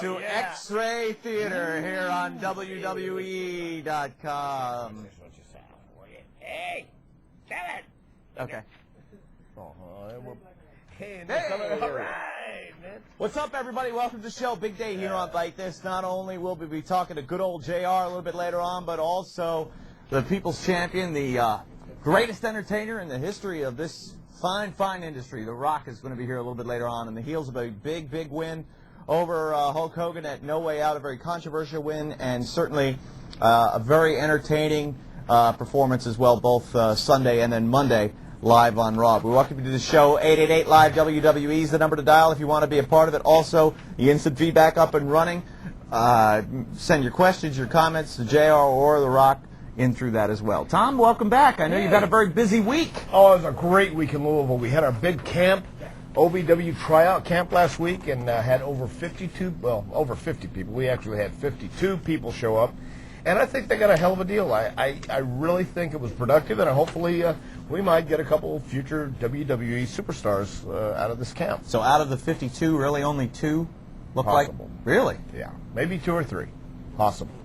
to X-Ray Theater here on WWE.com. Hey, Kevin. Okay. Hey, all right, man. What's up, everybody? Welcome to the show. Big day here on Bite This. Not only will we be talking to good old JR a little bit later on, but also the People's Champion, the greatest entertainer in the history of this fine industry. The Rock is going to be here a little bit later on in the heels of a big win over Hulk Hogan at No Way Out, a very controversial win, and certainly a very entertaining performance as well, both Sunday and then Monday live on Raw. We welcome you to the show. 888-LIVE-WWE is the number to dial if you want to be a part of it. Also, the instant feedback up and running. Send your questions, your comments to JR or The Rock in through that as well. Tom, welcome back. I know you've had a very busy week. Oh, it was a great week in Louisville. We had our big camp, OVW tryout camp last week, and had over 50 people. We actually had 52 people show up, and I think they got a hell of a deal. I really think it was productive, and hopefully we might get a couple future WWE superstars out of this camp. So out of the 52, really only 2 look Possible. like? Really? Yeah, maybe 2 or 3. Possible.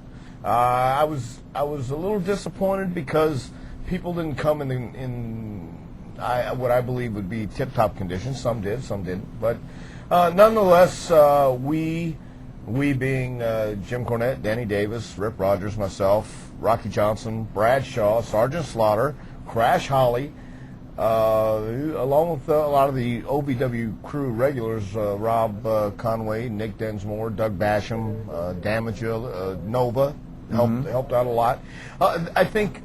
I was a little disappointed because people didn't come in what I believe would be tip-top conditions. Some did, some didn't. But nonetheless, we being Jim Cornette, Danny Davis, Rip Rogers, myself, Rocky Johnson, Brad Shaw, Sergeant Slaughter, Crash Holly, along with a lot of the OVW crew regulars, Rob Conway, Nick Densmore, Doug Basham, Damager, Nova, helped out a lot. I think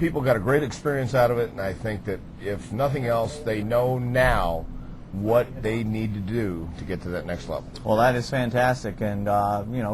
people got a great experience out of it, and I think that if nothing else, they know now what they need to do to get to that next level. Well, that is fantastic, and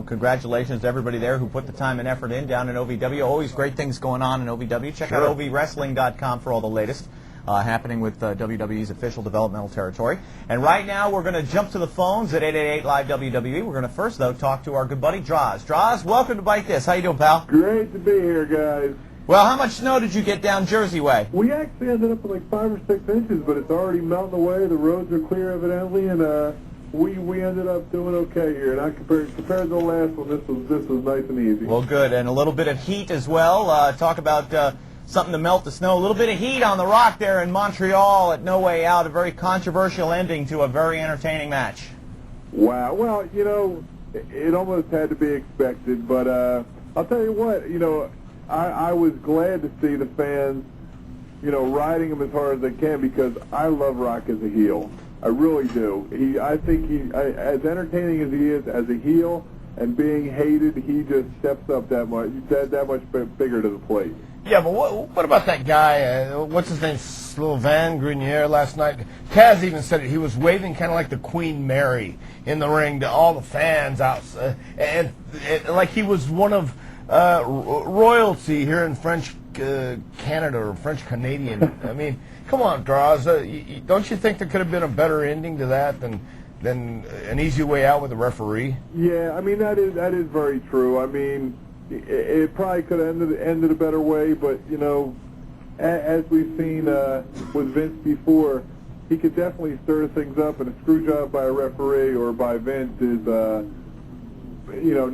congratulations to everybody there who put the time and effort in down in OVW. Always great things going on in OVW. Check out OVWrestling.com for all the latest happening with WWE's official developmental territory. And right now we're going to jump to the phones at 888-LIVE-WWE. We're going to first, though, talk to our good buddy Droz. Droz, welcome to Bite This. How you doing, pal? Great to be here, guys. Well, how much snow did you get down Jersey way? We actually ended up with like 5 or 6 inches, but it's already melting away. The roads are clear, evidently, and we ended up doing okay here. And compared to the last one, this was nice and easy. Well, good, and a little bit of heat as well. Talk about something to melt the snow. A little bit of heat on the Rock there in Montreal at No Way Out. A very controversial ending to a very entertaining match. Wow. Well, it almost had to be expected, but I'll tell you what, I was glad to see the fans, riding him as hard as they can, because I love Rock as a heel. I really do. I think as entertaining as he is as a heel and being hated, he just steps up that much bigger to the plate. Yeah, but what about that guy, what's his name, Sylvain Grenier last night? Taz even said it. He was waving kind of like the Queen Mary in the ring to all the fans out, and like he was one of royalty here in French Canada or French Canadian. I mean, come on, Droz. Don't you think there could have been a better ending to that than an easy way out with a referee? Yeah, I mean, that is very true. I mean, it probably could have ended a better way, but as we've seen with Vince before, he could definitely stir things up, and a screw job by a referee or by Vince is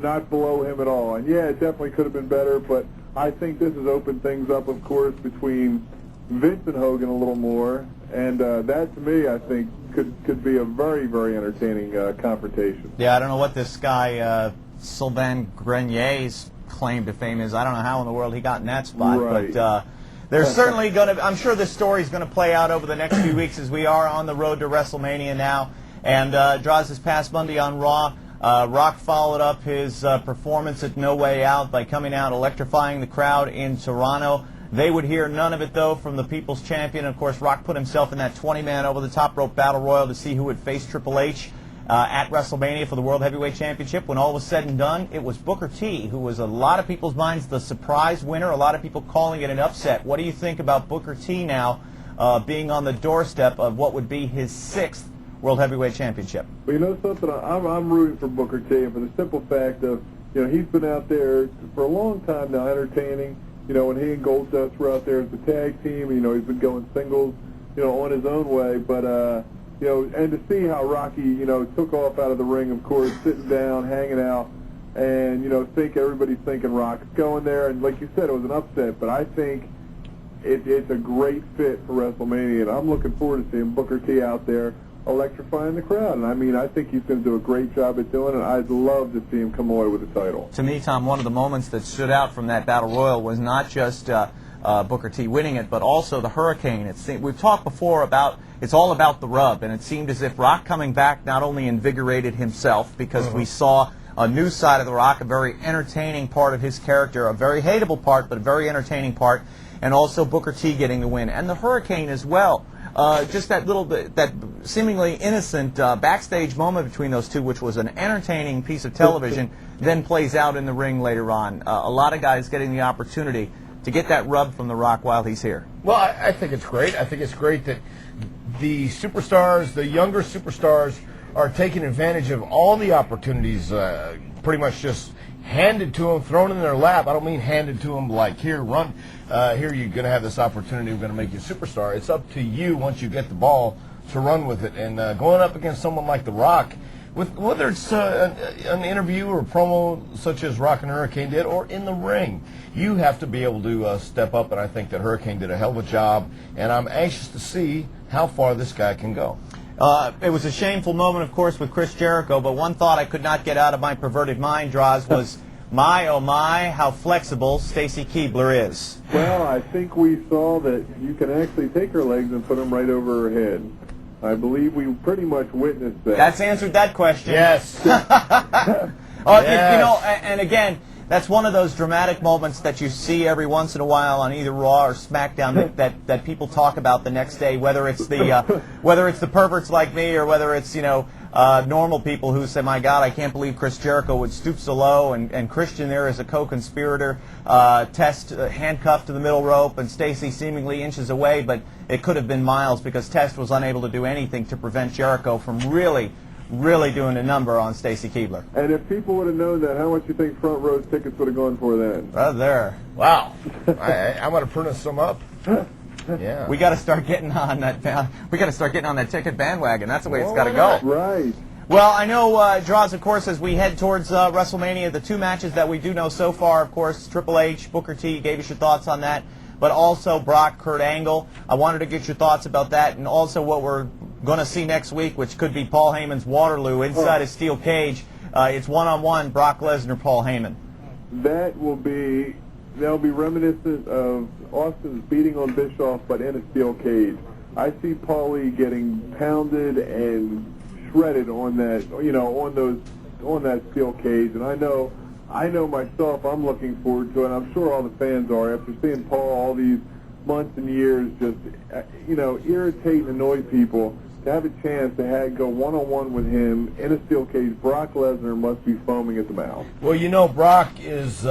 not below him at all. And yeah, it definitely could have been better, but I think this has opened things up, of course, between Vince and Hogan a little more, and that to me, I think, could be a very entertaining confrontation. Yeah, I don't know what this guy Sylvain Grenier's claim to fame is. I don't know how in the world he got in that spot, right. But there's certainly going to, I'm sure this story is going to play out over the next few weeks as we are on the road to WrestleMania now. And Droz, this past Monday on Raw, Rock followed up his performance at No Way Out by coming out, electrifying the crowd in Toronto. They would hear none of it, though, from the People's Champion. Of course, Rock put himself in that 20-man over-the-top rope battle royal to see who would face Triple H at WrestleMania for the World Heavyweight Championship. When all was said and done, it was Booker T, who was a lot of people's minds the surprise winner, a lot of people calling it an upset. What do you think about Booker T now being on the doorstep of what would be his 6th World Heavyweight Championship? Well, you know something? I'm rooting for Booker T, and for the simple fact of, he's been out there for a long time now entertaining. When he and Goldust were out there as the tag team, he's been going singles, on his own way. But you know, and to see how Rocky, you know, took off out of the ring, of course, sitting down, hanging out, and, you know, everybody's thinking Rock's going there, and like you said, it was an upset, but I think it's a great fit for WrestleMania, and I'm looking forward to seeing Booker T out there electrifying the crowd. And I mean, I think he's going to do a great job at doing it. I'd love to see him come away with the title. To me, Tom, one of the moments that stood out from that Battle Royal was not just Booker T winning it, but also the Hurricane. We've talked before about it's all about the rub, and it seemed as if Rock coming back not only invigorated himself because we saw a new side of The Rock, a very entertaining part of his character, a very hateable part, but a very entertaining part, and also Booker T getting the win, and the Hurricane as well. Just that seemingly innocent backstage moment between those two, which was an entertaining piece of television, then plays out in the ring later on. A lot of guys getting the opportunity to get that rub from The Rock while he's here. Well, I think it's great. I think it's great that the superstars, the younger superstars, are taking advantage of all the opportunities pretty much just handed to them, thrown in their lap. I don't mean handed to them like, here, run. Here, you're going to have this opportunity. We're going to make you a superstar. It's up to you once you get the ball to run with it. And going up against someone like The Rock, whether it's an interview or a promo such as Rock and Hurricane did, or in the ring, you have to be able to step up. And I think that Hurricane did a hell of a job. And I'm anxious to see how far this guy can go. It was a shameful moment, of course, with Chris Jericho, but one thought I could not get out of my perverted mind, Droz, was, my, oh my, how flexible Stacy Keibler is. Well, I think we saw that you can actually take her legs and put them right over her head. I believe we pretty much witnessed that. That's answered that question. Yes. Yes. You know, and again, that's one of those dramatic moments that you see every once in a while on either Raw or SmackDown that people talk about the next day, whether it's the perverts like me or whether it's, you know, normal people who say, my God, I can't believe Chris Jericho would stoop so low, and Christian there is a co-conspirator, Test handcuffed to the middle rope, and Stacy seemingly inches away, but it could have been miles because Test was unable to do anything to prevent Jericho from really doing a number on Stacy Keibler. And if people would have known that, how much you think front row tickets would have gone for then? Right there. Wow. I'm going to print some up. Yeah. We got to start getting on that. We got to start getting on that ticket bandwagon. That's the way it's got to go. Right. Well, I know, Droz, of course, as we head towards WrestleMania, the two matches that we do know so far, of course, Triple H, Booker T, gave us your thoughts on that, but also Brock, Kurt Angle. I wanted to get your thoughts about that, and also what we're going to see next week, which could be Paul Heyman's Waterloo inside a steel cage. It's one-on-one, Brock Lesnar, Paul Heyman. That'll be reminiscent of Austin's beating on Bischoff, but in a steel cage. I see Paulie getting pounded and shredded on that, you know, on that steel cage, and I know myself, I'm looking forward to it, and I'm sure all the fans are, after seeing Paul all these months and years just, you know, irritate and annoy people. To have a chance to go one-on-one with him in a steel cage, Brock Lesnar must be foaming at the mouth. Well, you know, Brock is,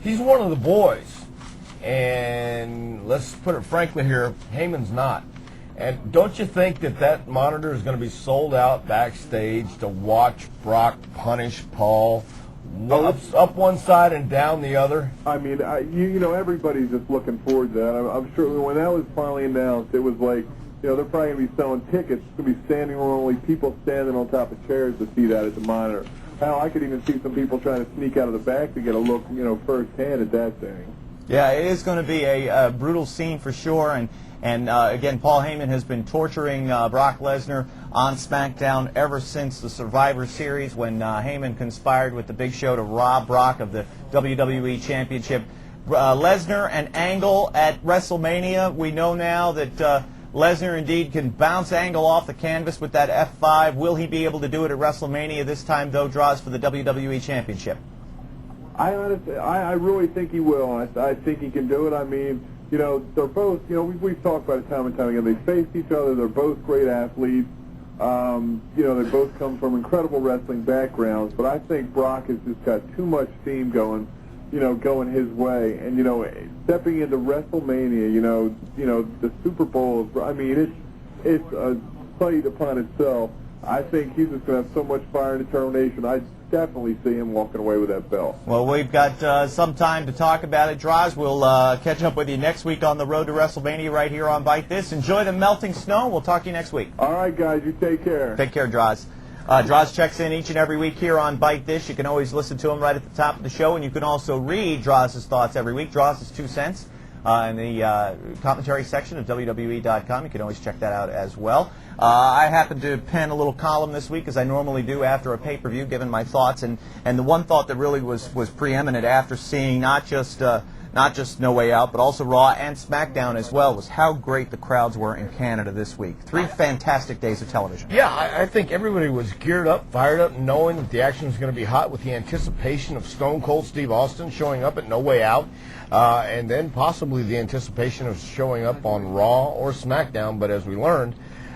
he's one of the boys. And let's put it frankly here, Heyman's not. And don't you think that monitor is going to be sold out backstage to watch Brock punish Paul up one side and down the other? I mean, you know, everybody's just looking forward to that. I'm sure when that was finally announced, it was like, you know, they're probably going to be selling tickets. It's going to be standing room only, people standing on top of chairs to see that at the monitor. Hell, I could even see some people trying to sneak out of the back to get a look, you know, firsthand at that thing. Yeah, it is going to be a brutal scene for sure, and again, Paul Heyman has been torturing Brock Lesnar on SmackDown ever since the Survivor Series when Heyman conspired with the Big Show to rob Brock of the WWE Championship. Lesnar and Angle at WrestleMania. We know now that Lesnar indeed can bounce Angle off the canvas with that F5. Will he be able to do it at WrestleMania this time, though, Droz, for the WWE Championship? I really think he will. I think he can do it. I mean, you know, they're both, you know, we've talked about it time and time again. They face each other. They're both great athletes. You know, they both come from incredible wrestling backgrounds. But I think Brock has just got too much steam going, you know, going his way. And, you know, stepping into WrestleMania, you know, the Super Bowl, I mean, it's a sight upon itself. I think he's just going to have so much fire and determination. definitely see him walking away with that belt. Well, we've got some time to talk about it, Droz. We'll catch up with you next week on the road to WrestleMania right here on Bite This. Enjoy the melting snow. We'll talk to you next week. All right, guys, you take care. Take care, Droz. Droz checks in each and every week here on Bite This. You can always listen to him right at the top of the show, and you can also read Droz's thoughts every week. Droz's 2 cents in the commentary section of WWE.com. You can always check that out as well. I happened to pen a little column this week, as I normally do after a pay-per-view, giving my thoughts. And the one thought that really was preeminent after seeing not just No Way Out, but also Raw and SmackDown as well, was how great the crowds were in Canada this week. 3 fantastic days of television. Yeah, I think everybody was geared up, fired up, knowing that the action was going to be hot with the anticipation of Stone Cold Steve Austin showing up at No Way Out, and then possibly the anticipation of showing up on Raw or SmackDown. But as we learned,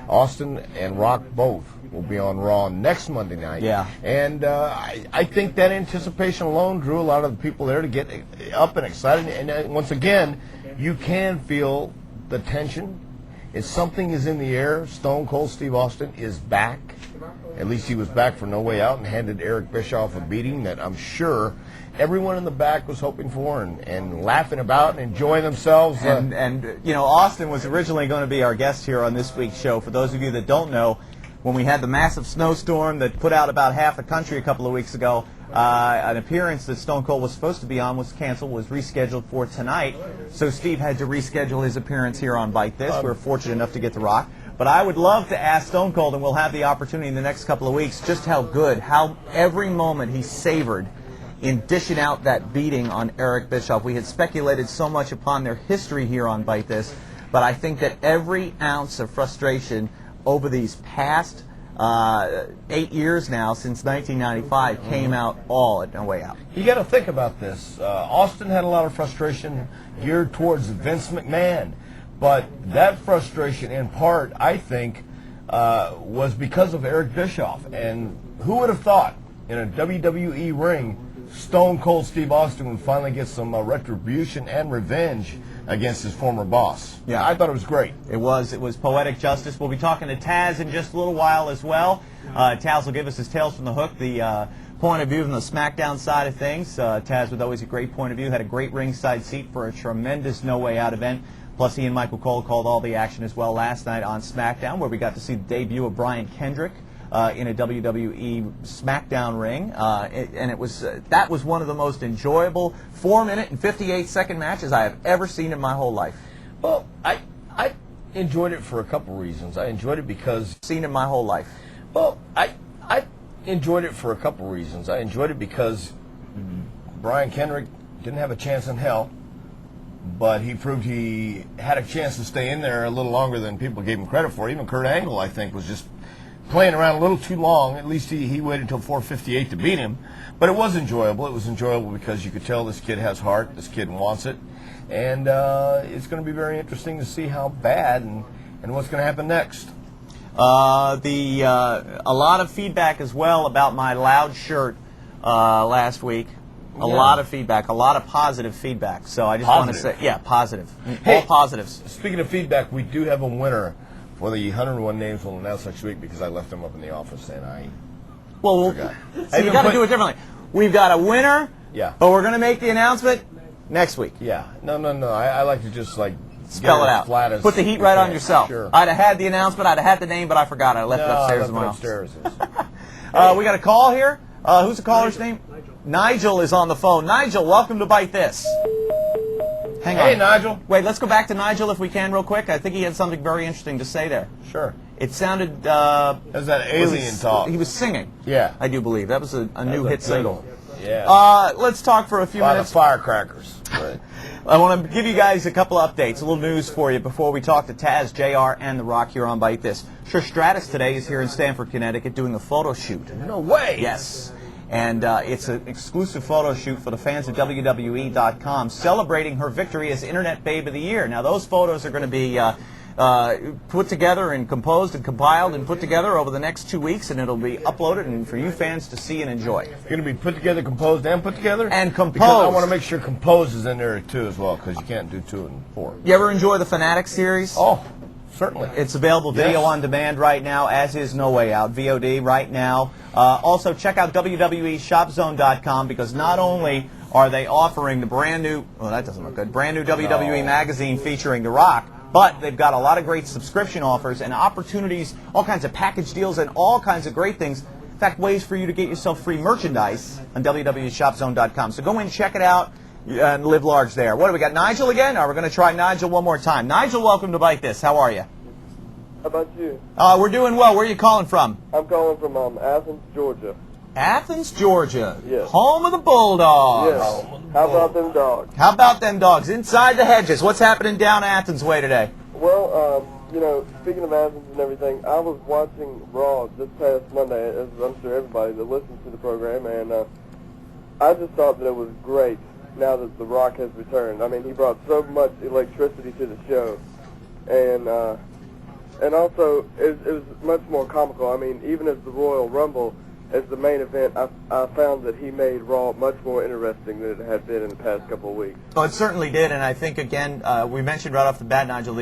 Austin and Rock both will be on Raw next Monday night. Yeah. And I think that anticipation alone drew a lot of the people there to get up and excited. And once again, you can feel the tension. If something is in the air, Stone Cold Steve Austin is back. At least he was back for No Way Out and handed Eric Bischoff a beating that I'm sure everyone in the back was hoping for and laughing about and enjoying themselves. And you know, Austin was originally going to be our guest here on this week's show. For those of you that don't know, when we had the massive snowstorm that put out about half the country a couple of weeks ago, an appearance that Stone Cold was supposed to be on was canceled, was rescheduled for tonight. So Steve had to reschedule his appearance here on Bite This. We were fortunate enough to get The Rock. But I would love to ask Stone Cold, and we'll have the opportunity in the next couple of weeks, just how every moment he savored in dishing out that beating on Eric Bischoff. We had speculated so much upon their history here on Bite This, but I think that every ounce of frustration over these past 8 years now, since 1995, came out all at No Way Out. You got to think about this. Austin had a lot of frustration geared towards Vince McMahon, but that frustration, in part, I think, was because of Eric Bischoff. And who would have thought in a WWE ring, Stone Cold Steve Austin would finally get some retribution and revenge against his former boss? Yeah, I thought it was great. It was poetic justice. We'll be talking to Taz in just a little while as well. Taz will give us his Tales from the Hook, the point of view from the SmackDown side of things. Taz with always a great point of view, had a great ringside seat for a tremendous No Way Out event. Plus, he and Michael Cole called all the action as well last night on SmackDown, where we got to see the debut of Brian Kendrick in a WWE SmackDown ring, and it was that was one of the most enjoyable 4-minute and 58-second matches I have ever seen in my whole life. Well, I enjoyed it for a couple reasons. I enjoyed it because enjoyed it for a couple reasons. I enjoyed it because Brian Kendrick didn't have a chance in hell, but he proved he had a chance to stay in there a little longer than people gave him credit for. Even Kurt Angle, I think, was just playing around a little too long. At least he waited until 4:58 to beat him. But it was enjoyable. It was enjoyable because you could tell this kid has heart. This kid wants it. And it's going to be very interesting to see how bad and what's going to happen next. A lot of feedback as well about my loud shirt last week. A lot of feedback, a lot of positive feedback. So I just want to say, positive. Hey, all positives. Speaking of feedback, we do have a winner for the 101 names we'll announce next week because I left them up in the office and I forgot. So you got to do it differently. We've got a winner, but we're going to make the announcement next week. Yeah. No. I like to just spell it out. Flat as put the heat right on yourself. Sure. I'd have had the announcement, I'd have had the name, but I forgot it. I left it upstairs in my office. We got a call here. Who's the caller's name? Nigel is on the phone. Nigel, welcome to Bite This. Hang on. Hey, Nigel. Wait, let's go back to Nigel if we can real quick. I think he had something very interesting to say there. Sure. It sounded... That's that alien talk. He was singing. Yeah. I do believe. That was a new hit single. Yeah. Let's talk for a few minutes. A lot of firecrackers. Right. I want to give you guys a couple of updates, a little news for you before we talk to Taz, JR, and The Rock here on Bite This. Trish Stratus today is here in Stamford, Connecticut doing a photo shoot. No way! Yes. And it's an exclusive photo shoot for the fans of WWE.com celebrating her victory as Internet Babe of the Year. Now, those photos are going to be put together and composed and compiled and put together over the next 2 weeks, and it'll be uploaded and for you fans to see and enjoy. It's going to be put together, composed, and put together? And composed. Because I want to make sure composed is in there, too, as well, because you can't do 2 and 4. You ever enjoy the Fanatic series? Oh, Certainly. It's available video Yes. on demand right now, as is No Way Out, VOD right now. Also, check out WWEShopZone.com, because not only are they offering the brand new, well, that doesn't look good, brand new WWE magazine featuring The Rock, but they've got a lot of great subscription offers and opportunities, all kinds of package deals and all kinds of great things. In fact, ways for you to get yourself free merchandise on WWEShopZone.com. So go in, check it out, and live large there. What do we got, Nigel again? We're going to try Nigel one more time. Nigel, welcome to Bite This. How are you? How about you? We're doing well. Where are you calling from? I'm calling from Athens, Georgia. Athens, Georgia. Yes. Home of the Bulldogs. Yes. How about them dogs? How about them dogs? Inside the hedges. What's happening down Athens way today? Well, speaking of Athens and everything, I was watching Raw this past Monday, as I'm sure everybody that listens to the program, and I just thought that it was great now that The Rock has returned. I mean, he brought so much electricity to the show, and also it was much more comical. I mean, even as the Royal Rumble, as the main event, I found that he made Raw much more interesting than it had been in the past couple of weeks. Oh, it certainly did, and I think, again, we mentioned right off the bat, Nigel,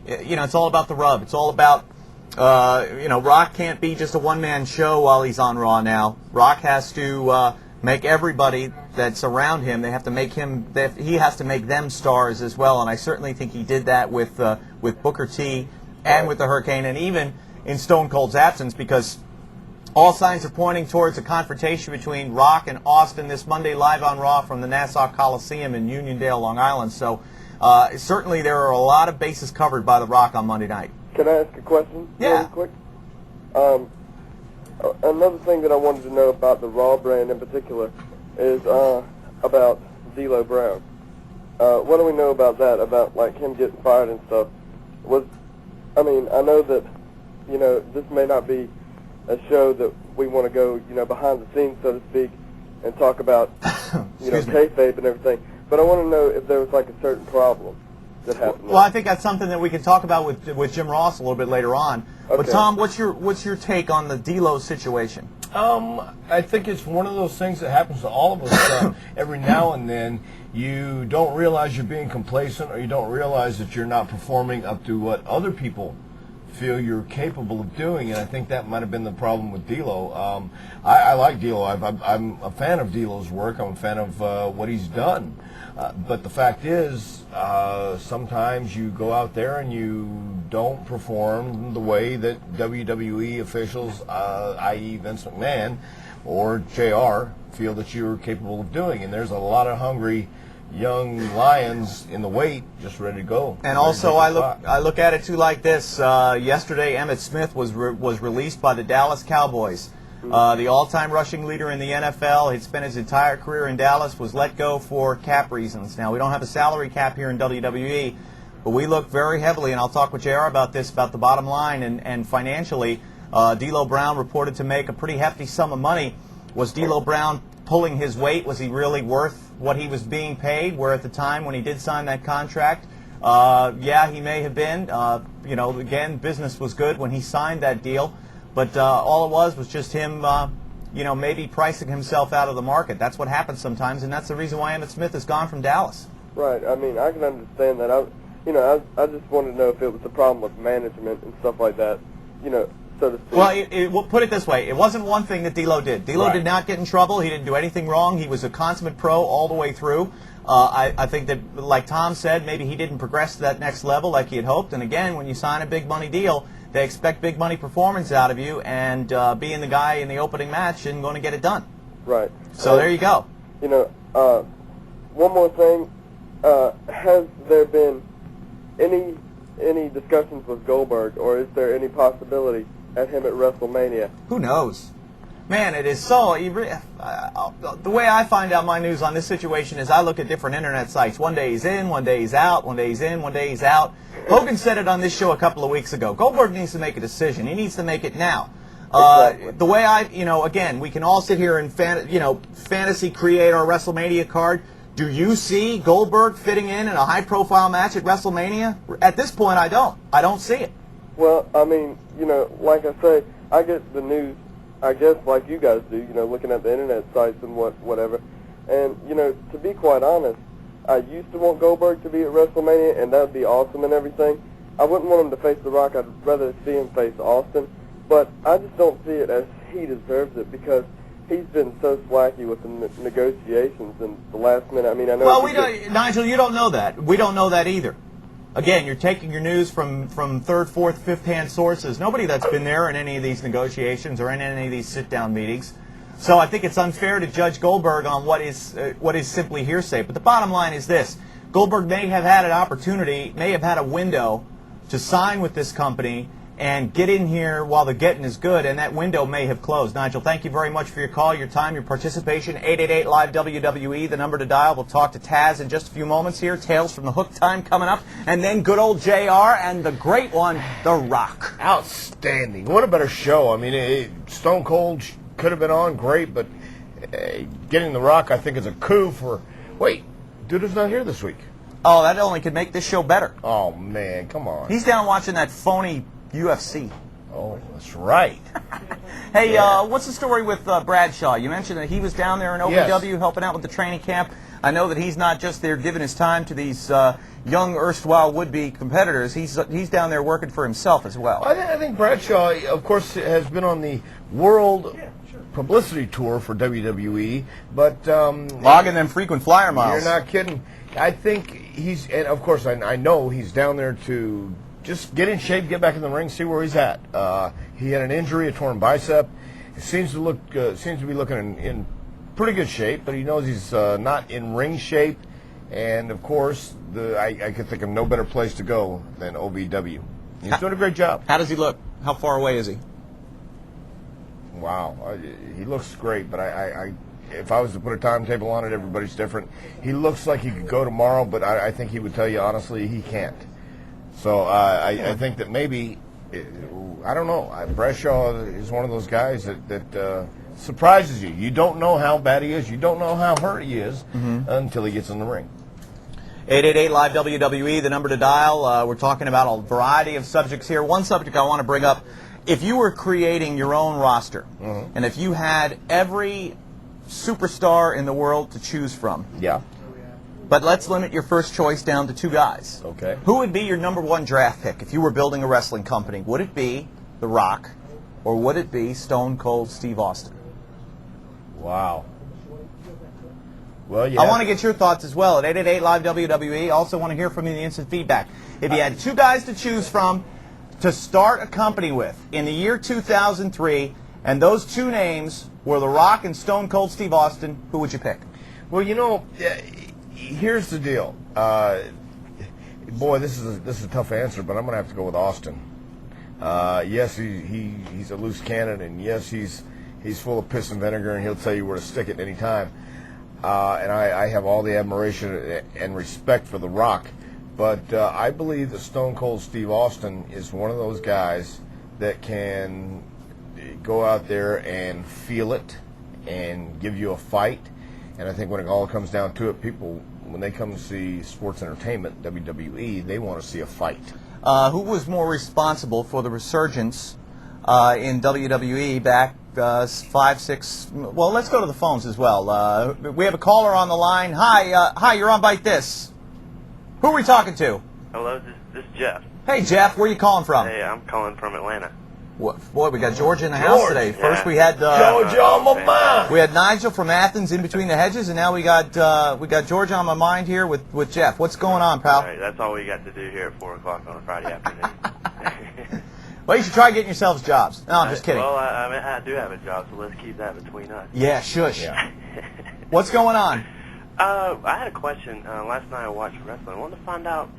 it's all about the rub. It's all about, Rock can't be just a one-man show while he's on Raw now. Rock has to make everybody that's around him, he has to make them stars as well, and I certainly think he did that with Booker T and with the Hurricane, and even in Stone Cold's absence, because all signs are pointing towards a confrontation between Rock and Austin this Monday live on Raw from the Nassau Coliseum in Uniondale, Long Island. So certainly there are a lot of bases covered by The Rock on Monday night. Can I ask a question Yeah. really quick? Another thing that I wanted to know about the Raw brand in particular is about D'Lo Brown. What do we know about that, about him getting fired and stuff? I know that, this may not be a show that we want to go, behind the scenes, so to speak, and talk about, kayfabe and everything. But I want to know if there was a certain problem that happened. Well, I think that's something that we can talk about with Jim Ross a little bit later on. Okay. But Tom, what's your take on the D'Lo situation? I think it's one of those things that happens to all of us every now and then. You don't realize you're being complacent, or you don't realize that you're not performing up to what other people feel you're capable of doing, and I think that might have been the problem with D'Lo. I like D'Lo. I'm a fan of D'Lo's work. I'm a fan of what he's done. But the fact is, sometimes you go out there and you don't perform the way that WWE officials, i.e. Vince McMahon or JR, feel that you're capable of doing. And there's a lot of hungry young lions in the weight, just ready to go. And also, I look at it too like this. Yesterday, Emmitt Smith was released by the Dallas Cowboys. The all-time rushing leader in the NFL. He'd spent his entire career in Dallas, was let go for cap reasons. Now, we don't have a salary cap here in WWE, but we look very heavily, and I'll talk with JR about this, about the bottom line, and financially, D'Lo Brown reported to make a pretty hefty sum of money. Was D'Lo Brown pulling his weight? Was he really worth what he was being paid? Where at the time when he did sign that contract, yeah, he may have been. Again, business was good when he signed that deal. But all it was just him, maybe pricing himself out of the market. That's what happens sometimes, and that's the reason why Emmitt Smith has gone from Dallas. Right. I mean, I can understand that. I just wanted to know if it was a problem with management and stuff like that, so to speak. Well, we'll put it this way. It wasn't one thing that D'Lo did. D'Lo Right. did not get in trouble. He didn't do anything wrong. He was a consummate pro all the way through. I think that, like Tom said, maybe he didn't progress to that next level like he had hoped. And again, when you sign a big money deal, they expect big money performance out of you, and being the guy in the opening match and going to get it done. Right. So there you go. One more thing. Has there been any discussions with Goldberg, or is there any possibility at him at WrestleMania? Who knows? Man, it is so... the way I find out my news on this situation is I look at different internet sites. One day he's in, one day he's out, one day he's in, one day he's out. Hogan said it on this show a couple of weeks ago. Goldberg needs to make a decision. He needs to make it now. Exactly. The way again, we can all sit here and fantasy create our WrestleMania card. Do you see Goldberg fitting in a high-profile match at WrestleMania? At this point, I don't. I don't see it. Well, I mean, like I say, I get the news, I guess, like you guys do, looking at the internet sites and whatever. And, to be quite honest, I used to want Goldberg to be at WrestleMania, and that would be awesome and everything. I wouldn't want him to face The Rock. I'd rather see him face Austin. But I just don't see it as he deserves it because he's been so slacky with the negotiations and the last minute. I mean, I know. Well, we don't, Nigel, you don't know that. We don't know that either. Again, you're taking your news from third, fourth, fifth-hand sources. Nobody that's been there in any of these negotiations or in any of these sit-down meetings. So I think it's unfair to judge Goldberg on what is simply hearsay. But the bottom line is this. Goldberg may have had an opportunity, may have had a window to sign with this company and get in here while the getting is good, and that window may have closed. Nigel, thank you very much for your call, your time, your participation. 888-LIVE-WWE, the number to dial. We'll talk to Taz in just a few moments here. Tales from the Hook time coming up. And then good old JR and the great one, The Rock. Outstanding. What a better show. I mean, Stone Cold could have been on, great, but getting The Rock, I think, is a coup for... Wait, dude is not here this week. Oh, that only could make this show better. Oh, man, come on. He's down watching that phony UFC. Oh, that's right. Hey, what's the story with Bradshaw? You mentioned that he was down there in OVW helping out with the training camp. I know that he's not just there giving his time to these young, erstwhile would-be competitors. He's down there working for himself as well. I think Bradshaw, of course, has been on the world publicity tour for WWE, but... logging them frequent flyer miles. You're not kidding. I think he's... And, of course, I know he's down there to... just get in shape, get back in the ring, see where he's at. He had an injury, a torn bicep. He seems to be looking in pretty good shape, but he knows he's not in ring shape. And of course, I could think of no better place to go than OVW. He's doing a great job. How does he look? How far away is he? Wow, he looks great, but if I was to put a timetable on it, everybody's different. He looks like he could go tomorrow, but I think he would tell you honestly he can't. So I think that maybe, I don't know, Bradshaw is one of those guys that surprises you. You don't know how bad he is. You don't know how hurt he is until he gets in the ring. 888-LIVE-WWE, the number to dial. We're talking about a variety of subjects here. One subject I want to bring up, if you were creating your own roster, and if you had every superstar in the world to choose from, but let's limit your first choice down to two guys. Okay. Who would be your number one draft pick if you were building a wrestling company? Would it be The Rock, or would it be Stone Cold Steve Austin? Wow. Well, I want to get your thoughts as well at 888-LIVE-WWE. Also want to hear from you in the instant feedback. If you had two guys to choose from to start a company with in the year 2003, and those two names were The Rock and Stone Cold Steve Austin, who would you pick? Well, you know, here's the deal. Boy, this is a tough answer, but I'm going to have to go with Austin. Yes, he's a loose cannon, and yes, he's full of piss and vinegar, and he'll tell you where to stick it any time. And I have all the admiration and respect for The Rock, but I believe that Stone Cold Steve Austin is one of those guys that can go out there and feel it and give you a fight. And I think when it all comes down to it, people, when they come to see sports entertainment, WWE, they want to see a fight. Who was more responsible for the resurgence in WWE back 5, 6... Well, let's go to the phones as well. We have a caller on the line. Hi, you're on Bite This. Who are we talking to? Hello, this is Jeff. Hey, Jeff, where are you calling from? Hey, I'm calling from Atlanta. What, boy, we got George in the house today. First we had George on my mind. We had Nigel from Athens in between the hedges, and now we got George on my mind here with Jeff. What's going on, pal? All right, that's all we got to do here at 4 o'clock on a Friday afternoon. Well, you should try getting yourselves jobs. No, I'm just kidding. Well, I mean, I do have a job, so let's keep that between us. Yeah, shush. Yeah. What's going on? I had a question. Last night I watched wrestling. I wanted to find out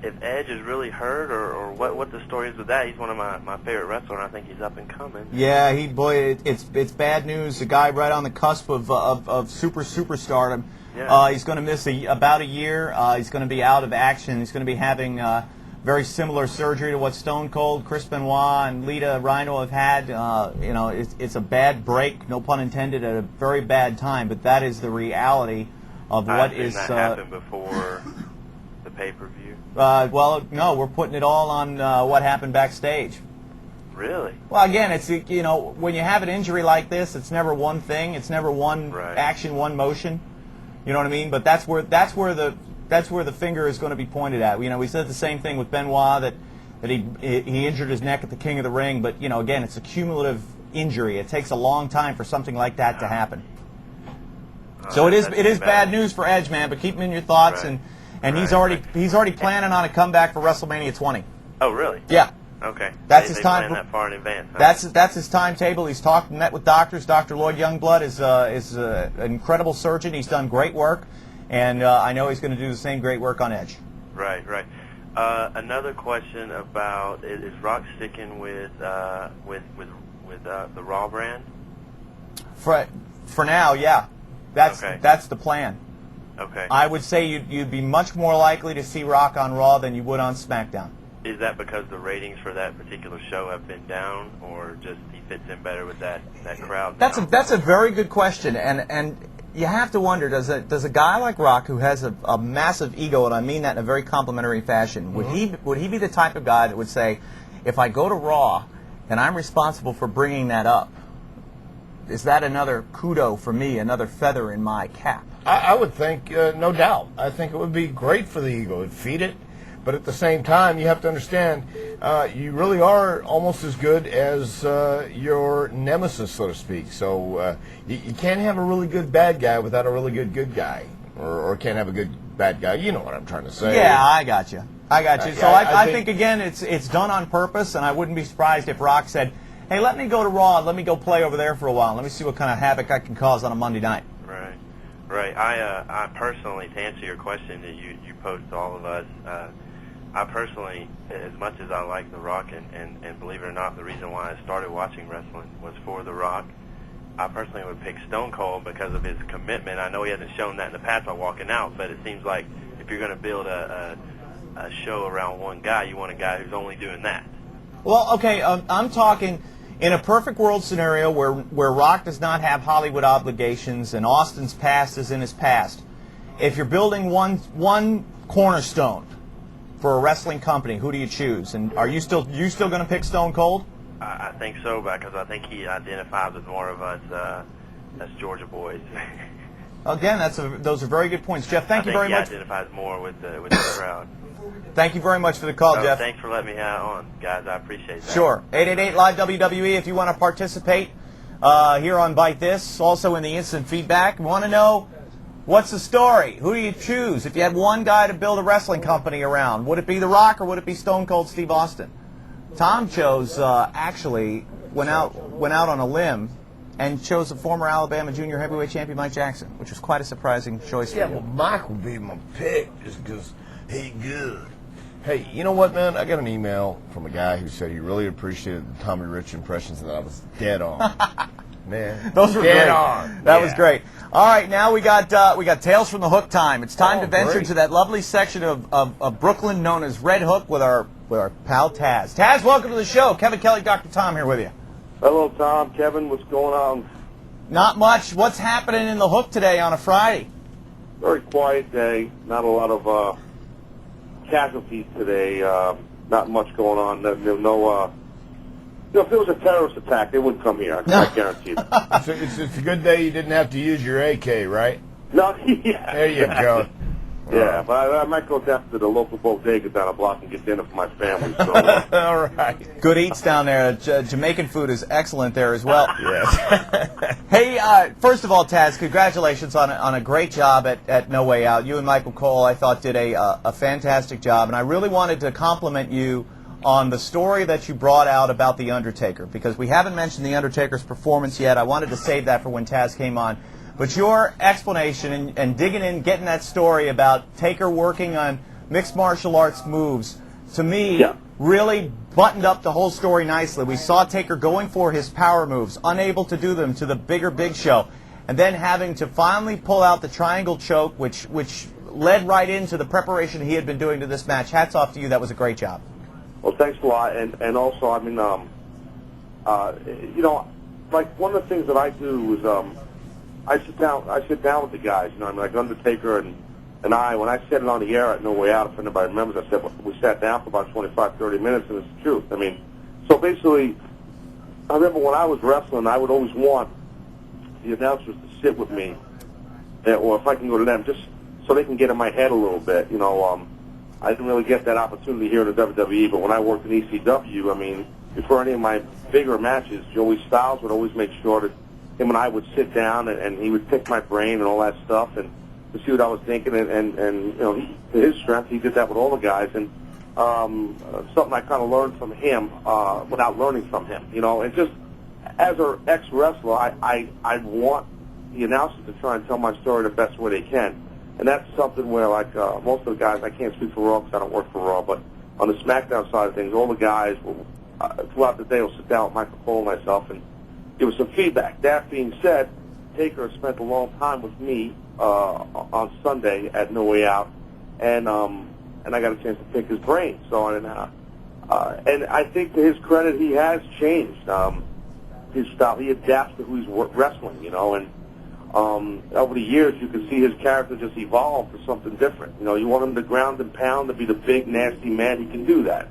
if Edge is really hurt or what the story is with that. He's one of my favorite wrestlers, and I think he's up and coming. Yeah, it's bad news. The guy right on the cusp of superstardom. Yeah. He's going to miss about a year. He's going to be out of action. He's going to be having very similar surgery to what Stone Cold, Chris Benoit, and Lita Rhino have had. It's a bad break, no pun intended, at a very bad time. But that is the reality of what is. That happened before the pay-per-view. Well, no, we're putting it all on what happened backstage. Really? Well, again, it's when you have an injury like this, it's never one thing. It's never one action, one motion. You know what I mean? But that's where the the finger is going to be pointed at. You know, we said the same thing with Benoit that he injured his neck at the King of the Ring, but you know, again, it's a cumulative injury. It takes a long time for something like that to happen. So it is bad news for Edge, man. But keep him in your thoughts, and he's already planning on a comeback for WrestleMania 20. Oh, really? Yeah. Okay. That's they his time. Plan that far in advance. Huh? That's his timetable. He's met with doctors. Dr. Lloyd Youngblood is an incredible surgeon. He's done great work, and I know he's going to do the same great work on Edge. Right. Another question about is Rock sticking with the Raw brand? For now, yeah. That's the plan. Okay. I would say you'd be much more likely to see Rock on Raw than you would on SmackDown. Is that because the ratings for that particular show have been down, or just he fits in better with that crowd? That's a very good question, and you have to wonder, does a guy like Rock, who has a massive ego, and I mean that in a very complimentary fashion, would he be the type of guy that would say, if I go to Raw and I'm responsible for bringing that up, is that another kudo for me, another feather in my cap? I would think, no doubt. I think it would be great for the ego. It'd feed it. But at the same time, you have to understand, you really are almost as good as your nemesis, so to speak. So you can't have a really good bad guy without a really good guy. Or can't have a good bad guy. You know what I'm trying to say. Yeah, I got you. So I think, again, it's done on purpose, and I wouldn't be surprised if Rock said, hey, let me go to Raw and let me go play over there for a while. Let me see what kind of havoc I can cause on a Monday night. Right. I personally, to answer your question that you posed to all of us, I personally, as much as I like The Rock, and believe it or not, the reason why I started watching wrestling was for The Rock, I personally would pick Stone Cold because of his commitment. I know he hasn't shown that in the past by walking out, but it seems like if you're going to build a show around one guy, you want a guy who's only doing that. Well, okay, I'm talking in a perfect world scenario where Rock does not have Hollywood obligations and Austin's past is in his past. If you're building one cornerstone for a wrestling company, who do you choose? And are you still going to pick Stone Cold? I think so, because I think he identifies with more of us as Georgia boys. Again, those are very good points, Jeff. Thank you very much. He identifies more with the crowd. Thank you very much for the call, Jeff. Thanks for letting me on, guys. I appreciate that. Sure. 888-LIVE-WWE if you want to participate here on Bite This. Also in the instant feedback, we want to know, what's the story? Who do you choose? If you had one guy to build a wrestling company around, would it be The Rock or would it be Stone Cold Steve Austin? Tom chose, actually, went out on a limb and chose the former Alabama junior heavyweight champion Mike Jackson, which was quite a surprising choice for you. Yeah, well, Mike would be my pick just because he good. Hey, you know what, man? I got an email from a guy who said he really appreciated the Tommy Rich impressions and that I was dead on. Man, those were dead great. on. That was great. All right, now we got Tales from the Hook time. It's time to venture to that lovely section of Brooklyn known as Red Hook with our pal Taz. Taz, welcome to the show. Kevin Kelly, Dr. Tom here with you. Hello, Tom. Kevin, what's going on? Not much. What's happening in the Hook today on a Friday? Very quiet day. Not a lot of casualties today. Not much going on. No. If there was a terrorist attack, they wouldn't come here. I guarantee you. It's a good day you didn't have to use your AK, right? No, yeah. There you go. Yeah, but I might go down to the local bodega down the block and get dinner for my family. So, all right. Good eats down there. Jamaican food is excellent there as well. Yes. Hey, first of all, Taz, congratulations on a great job at No Way Out. You and Michael Cole, I thought, did a fantastic job, and I really wanted to compliment you on the story that you brought out about The Undertaker, because we haven't mentioned The Undertaker's performance yet. I wanted to save that for when Taz came on. But your explanation and digging in, getting that story about Taker working on mixed martial arts moves, to me, really buttoned up the whole story nicely. We saw Taker going for his power moves, unable to do them to the Big Show, and then having to finally pull out the triangle choke, which led right into the preparation he had been doing to this match. Hats off to you. That was a great job. well, thanks a lot. And also, I mean, like one of the things that I do is I sit down with the guys. You know, I mean, like Undertaker and I, when I said it on the air at No Way Out, if anybody remembers, I said we sat down for about 25, 30 minutes, and it's the truth. I mean, so basically, I remember when I was wrestling, I would always want the announcers to sit with me, or if I can go to them, just so they can get in my head a little bit. I didn't really get that opportunity here in the WWE, but when I worked in ECW, I mean, before any of my bigger matches, Joey Styles would always make sure that him and I would sit down, and he would pick my brain and all that stuff, and to see what I was thinking, and to his strength, he did that with all the guys, and something I kind of learned from him without learning from him, and just as an ex-wrestler, I want the announcers to try and tell my story the best way they can. And that's something where, like, most of the guys, I can't speak for Raw because I don't work for Raw, but on the SmackDown side of things, all the guys will, throughout the day will sit down with Michael Cole and myself and give us some feedback. That being said, Taker spent a long time with me on Sunday at No Way Out, and I got a chance to pick his brain. So, and I think to his credit, he has changed his style. He adapts to who he's wrestling, and over the years, you can see his character just evolve to something different. You want him to ground and pound, to be the big, nasty man, he can do that.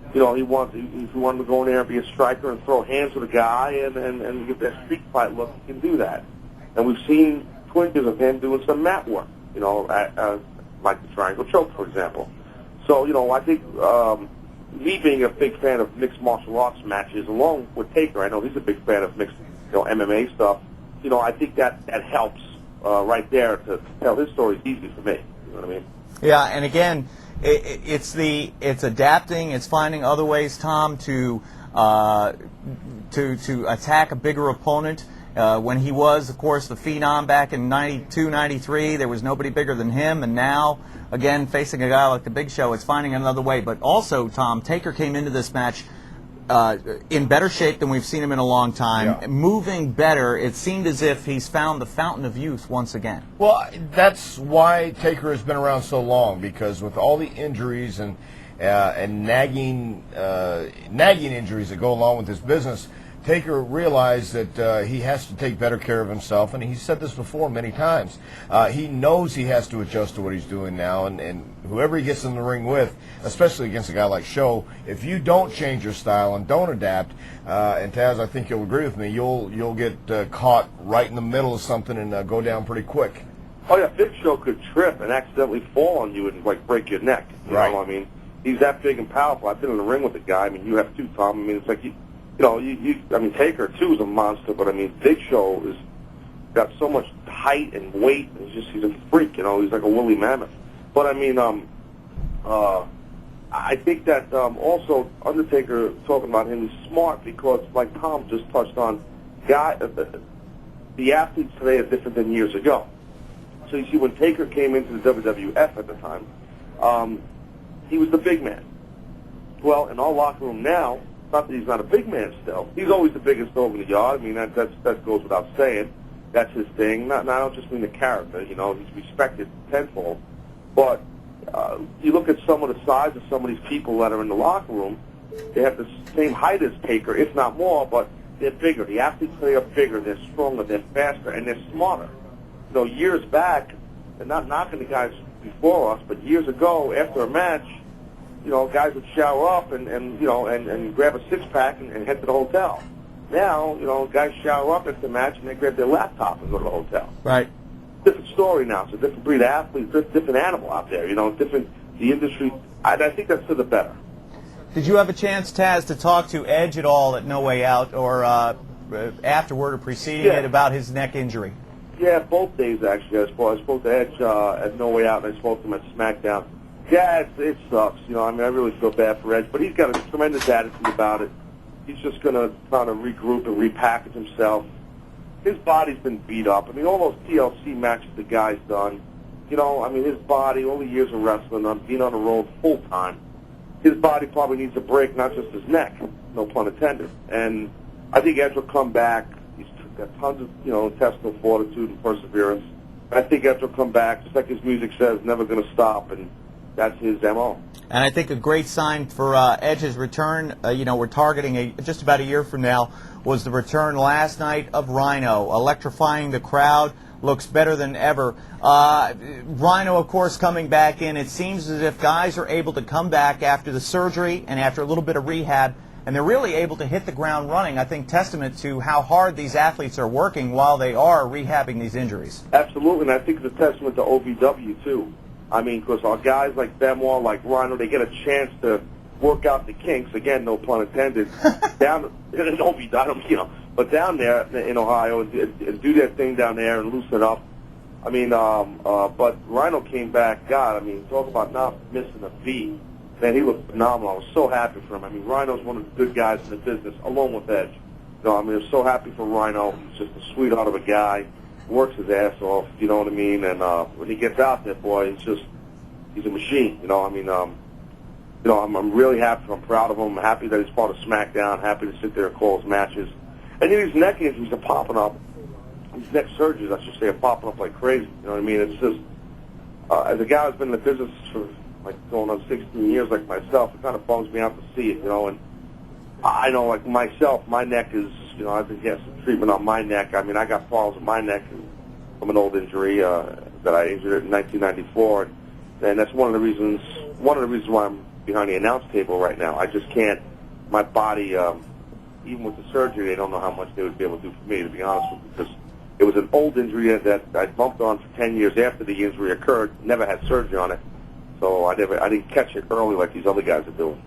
If you want him to go in there and be a striker and throw hands with a guy and get that street fight look, he can do that. And we've seen twinges of him doing some mat work, like the triangle choke, for example. So, I think me being a big fan of mixed martial arts matches, along with Taker, I know he's a big fan of mixed, MMA stuff. I think that helps right there to tell his story is easy for me. You know what I mean? Yeah, and again, it's adapting. It's finding other ways, Tom, to attack a bigger opponent. When he was, of course, the Phenom back in 92, 93, there was nobody bigger than him. And now, again, facing a guy like the Big Show, it's finding another way. But also, Tom, Taker came into this match in better shape than we've seen him in a long time, moving better. It seemed as if he's found the fountain of youth once again. Well, that's why Taker has been around so long, because with all the injuries and nagging injuries that go along with his business, Taker realized that he has to take better care of himself, and he's said this before many times. He knows he has to adjust to what he's doing now, and whoever he gets in the ring with, especially against a guy like Show, if you don't change your style and don't adapt, and Taz, I think you'll agree with me, you'll get caught right in the middle of something and go down pretty quick. Oh yeah, Big Show could trip and accidentally fall on you and break your neck. You know? I mean, he's that big and powerful. I've been in the ring with the guy. I mean, you have too, Tom. I mean, it's like Taker too is a monster, but I mean, Big Show is got so much height and weight, and he's a freak. He's like a woolly mammoth. But I mean, I think that also Undertaker, talking about him, is smart because, like Tom just touched on, the athletes today are different than years ago. So you see, when Taker came into the WWF at the time, he was the big man. Well, in our locker room now, not that he's not a big man still. He's always the biggest dog in the yard. I mean, that goes without saying. That's his thing. I don't just mean the character. He's respected tenfold. But you look at some of the size of some of these people that are in the locker room, they have the same height as Taker, if not more, but they're bigger. The athletes today are bigger, they're stronger, they're faster, and they're smarter. Years back, and not knocking the guys before us, but years ago, after a match, guys would shower up and grab a six-pack and head to the hotel. Now, guys shower up after the match and they grab their laptop and go to the hotel. Right. Different story now. It's a different breed of athlete, different animal out there. The industry. I think that's for the better. Did you have a chance, Taz, to talk to Edge at all at No Way Out, or afterward or preceding it, about his neck injury? Yeah, both days actually. I spoke to Edge at No Way Out, and I spoke to him at SmackDown. Yeah, it sucks. I really feel bad for Edge, but he's got a tremendous attitude about it. He's just going to kind of regroup and repackage himself. His body's been beat up. I mean, all those TLC matches the guy's done, his body, all the years of wrestling, being on the road full time, his body probably needs a break, not just his neck, no pun intended. And I think Edge will come back. He's got tons of, intestinal fortitude and perseverance. I think Edge will come back, just like his music says, never going to stop, and that's his MO. And I think a great sign for Edge's return, we're targeting just about a year from now, was the return last night of Rhino, electrifying the crowd, looks better than ever. Rhino, of course, coming back in. It seems as if guys are able to come back after the surgery and after a little bit of rehab and they're really able to hit the ground running. I think testament to how hard these athletes are working while they are rehabbing these injuries. Absolutely, and I think it's a testament to OVW, too. I mean, because our guys like Benoit, like Rhino, they get a chance to work out the kinks, again, no pun intended, down in OVW, but down there in Ohio and do their thing down there and loosen up. I mean, but Rhino came back, God, I mean, talk about not missing a beat. Man, he looked phenomenal. I was so happy for him. I mean, Rhino's one of the good guys in the business, along with Edge. I mean, I was so happy for Rhino. He's just a sweetheart of a guy. Works his ass off, you know what I mean? And when he gets out there, boy, he's a machine, I mean, I'm really happy. I'm proud of him. I'm happy that he's part of SmackDown. Happy to sit there and call his matches. And these neck injuries are popping up. These neck surgeries, I should say, are popping up like crazy. You know what I mean? It's just, as a guy who's been in the business for like going on 16 years like myself, it kind of bums me out to see it, and I know, like myself, my neck is, I've been getting some treatment on my neck. I mean, I got problems with my neck from an old injury that I injured in 1994, and that's one of the reasons why I'm behind the announce table right now. I just can't, my body, even with the surgery, they don't know how much they would be able to do for me, to be honest with you, because it was an old injury that I bumped on for 10 years after the injury occurred, never had surgery on it, so I didn't catch it early like these other guys are doing.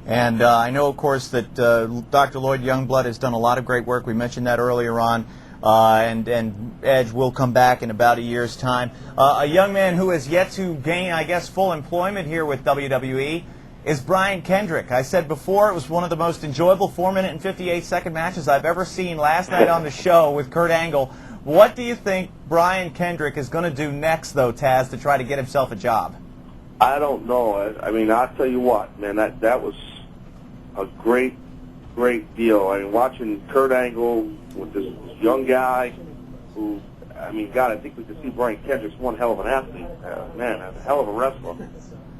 And I know, of course, that Dr. Lloyd Youngblood has done a lot of great work. We mentioned that earlier on. And Edge will come back in about a year's time. A young man who has yet to gain, I guess, full employment here with WWE is Brian Kendrick. I said before, it was one of the most enjoyable 4-minute and 58-second matches I've ever seen last night on the show with Kurt Angle. What do you think Brian Kendrick is going to do next, though, Taz, to try to get himself a job? I don't know. I mean, I'll tell you what, man, that was a great deal. I mean, watching Kurt Angle with this young guy who, I mean, God, I think we could see Brian Kendrick's one hell of an athlete. Man, a hell of a wrestler.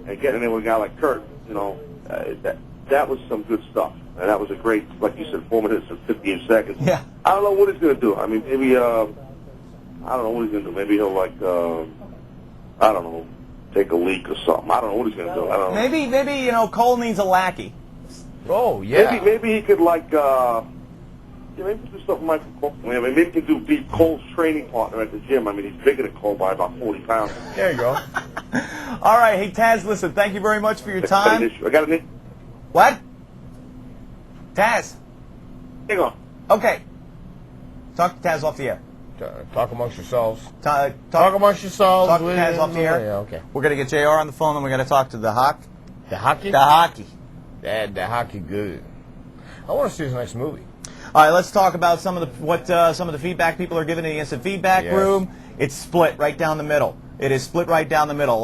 And getting in with a guy like Kurt, that was some good stuff. And that was a great, like you said, 4 minutes and 58 seconds. Yeah. I don't know what he's going to do. I mean, maybe, I don't know what he's going to do. Maybe he'll, like, I don't know, take a leak or something. I don't know what he's going to do. I don't know. Maybe Cole needs a lackey. Oh, yeah. Maybe he could, like, maybe do something like Cole. I mean, maybe he could be Cole's training partner at the gym. I mean, he's bigger than Cole by about 40 pounds. There you go. All right. Hey, Taz, listen, thank you very much for your time. I got an issue. What? Taz. Hang on. Okay. Talk to Taz off the air. Talk amongst yourselves. Talk Amongst yourselves. Talk to Taz off the air. Yeah, okay. We're going to get JR on the phone, and we're going to talk to the Hawk. The hockey? The hockey. The hockey good. I want to see his next movie. All right, let's talk about some of the feedback people are giving in the instant feedback room. It's split right down the middle. It is split right down the middle.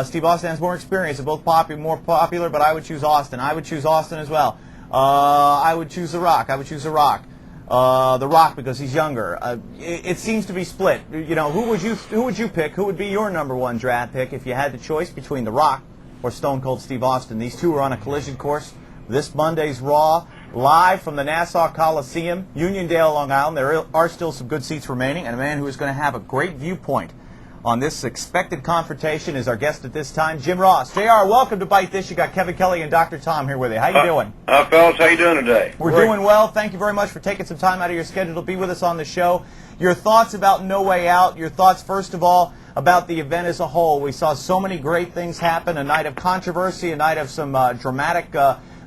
Steve Austin has more experience. They're both more popular, but I would choose Austin. I would choose Austin as well. I would choose The Rock. The Rock because he's younger. It seems to be split. Who would you pick? Who would be your number one draft pick if you had the choice between The Rock or Stone Cold Steve Austin? These two are on a collision course. This Monday's Raw, live from the Nassau Coliseum, Uniondale, Long Island. There are still some good seats remaining, and a man who is going to have a great viewpoint on this expected confrontation is our guest at this time, Jim Ross. JR, welcome to Bite This. You got Kevin Kelly and Dr. Tom here with you. How you doing? Fellas, how you doing today? We're doing well. Thank you very much for taking some time out of your schedule to be with us on the show. Your thoughts about No Way Out. Your thoughts, first of all, about the event as a whole. We saw so many great things happen, a night of controversy, a night of some dramatic,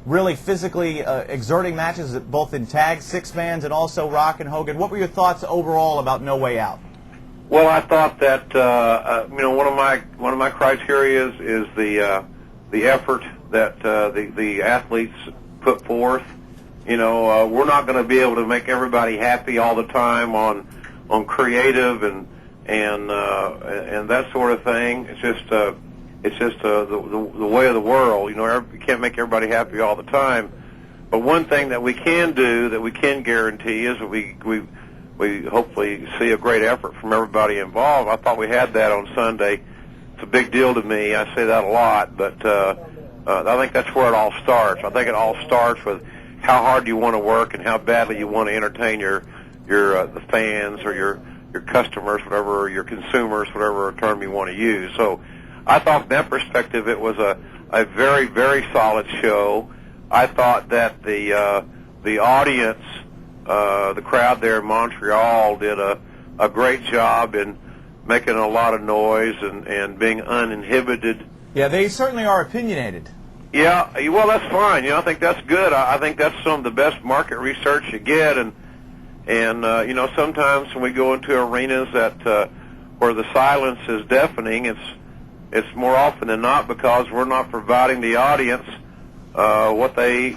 really physically exerting matches, both in tag, 6-mans, and also Rock and Hogan. What were your thoughts overall about No Way Out? Well, I thought that one of my criteria is the effort that the athletes put forth. We're not going to be able to make everybody happy all the time on creative and that sort of thing. It's just the way of the world. You can't make everybody happy all the time. But one thing that we can do, that we can guarantee, is that we hopefully see a great effort from everybody involved. I thought we had that on Sunday. It's a big deal to me. I say that a lot, but I think that's where it all starts. I think it all starts with how hard you want to work and how badly you want to entertain the fans or your customers, whatever, or your consumers, whatever term you want to use. So I thought from that perspective it was a very, very solid show. I thought that the audience, the crowd there in Montreal, did a great job in making a lot of noise and being uninhibited. Yeah, they certainly are opinionated. Yeah, well, that's fine. I think that's good. I think that's some of the best market research you get, and sometimes when we go into arenas that where the silence is deafening, it's more often than not because we're not providing the audience what they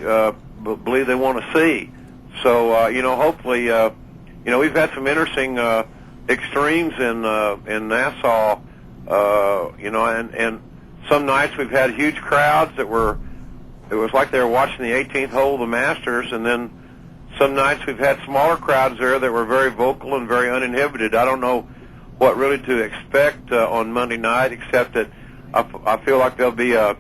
believe they want to see. So hopefully, we've had some interesting extremes in Nassau, and some nights we've had huge crowds it was like they were watching the 18th hole of the Masters, and then some nights we've had smaller crowds there that were very vocal and very uninhibited. I don't know what really to expect on Monday night, except that I feel like there'll be a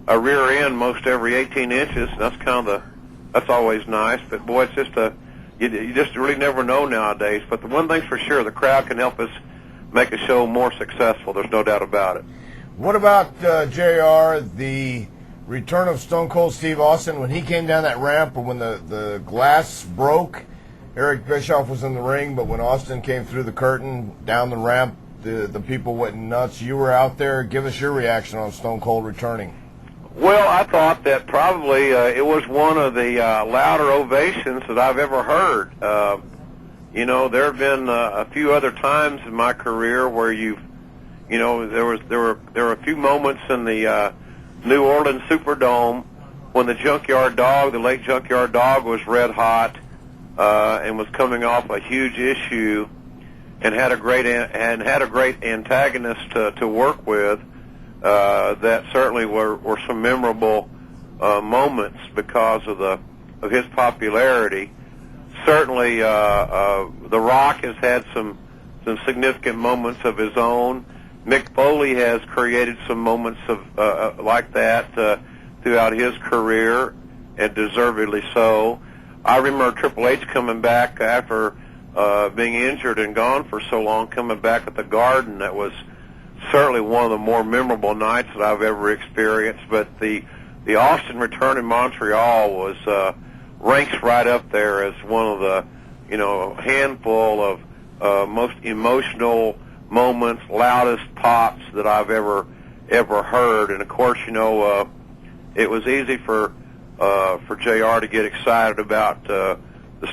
rear end most every 18 inches. That's always nice. But boy, it's just you just really never know nowadays. But the one thing's for sure, the crowd can help us make a show more successful. There's no doubt about it. What about JR, the return of Stone Cold Steve Austin when he came down that ramp, or when the glass broke? Eric Bischoff was in the ring, but when Austin came through the curtain down the ramp, the people went nuts. You were out there. Give us your reaction on Stone Cold returning. Well, I thought that probably it was one of the louder ovations that I've ever heard. There have been a few other times in my career where there were a few moments in the New Orleans Superdome when the late Junkyard Dog was red hot and was coming off a huge issue and had a great antagonist to work with. That certainly were some memorable moments because of his popularity. Certainly, The Rock has had some significant moments of his own. Mick Foley has created some moments of like that throughout his career, and deservedly so. I remember Triple H coming back after being injured and gone for so long, coming back at the Garden. That was certainly one of the more memorable nights that I've ever experienced. But the Austin return in Montreal was ranks right up there as one of the handful of most emotional moments, loudest pops that I've ever heard. And of course, it was easy for JR to get excited about the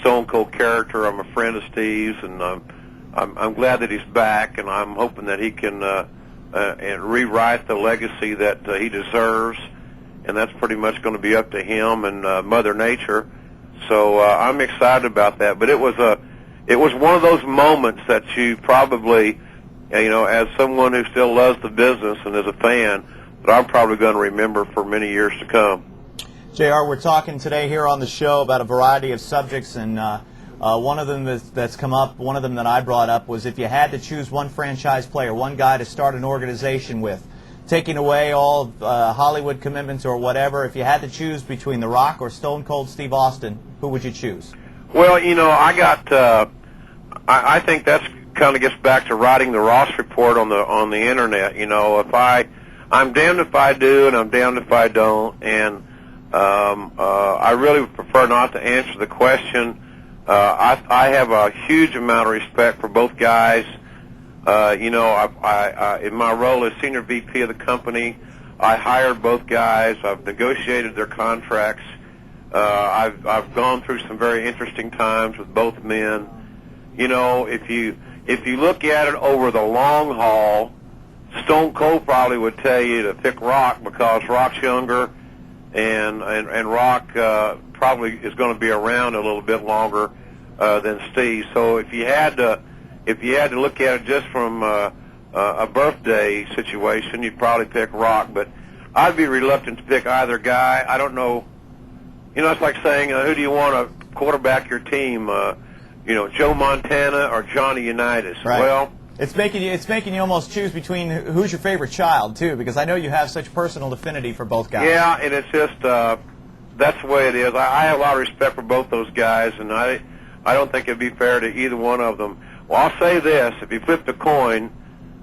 Stone Cold character. I'm a friend of Steve's, and I'm glad that he's back, and I'm hoping that he can and rewrite the legacy that he deserves. And that's pretty much going to be up to him and Mother Nature. So I'm excited about that. But it was one of those moments that you probably, as someone who still loves the business and is a fan, that I'm probably going to remember for many years to come. JR, we're talking today here on the show about a variety of subjects, and one of them that's come up, one of them that I brought up, was if you had to choose one franchise player, one guy to start an organization with, taking away all Hollywood commitments or whatever, if you had to choose between The Rock or Stone Cold Steve Austin, who would you choose? Well, I think that's kind of gets back to writing the Ross Report on the internet. I'm damned if I do and I'm damned if I don't, and I really would prefer not to answer the question. I have a huge amount of respect for both guys. I in my role as senior VP of the company, I hired both guys. I've negotiated their contracts. I've gone through some very interesting times with both men. If you look at it over the long haul, Stone Cold probably would tell you to pick Rock because Rock's younger, and Rock probably is going to be around a little bit longer than Steve. So if you had to look at it just from a birthday situation, you'd probably pick Rock. But I'd be reluctant to pick either guy. I don't know. It's like saying, who do you want to quarterback your team? Joe Montana or Johnny Unitas. Right. Well, it's making you almost choose between who's your favorite child too, because I know you have such personal affinity for both guys. Yeah, and it's just that's the way it is. I have a lot of respect for both those guys, and I don't think it'd be fair to either one of them. Well, I'll say this: if you flipped a coin,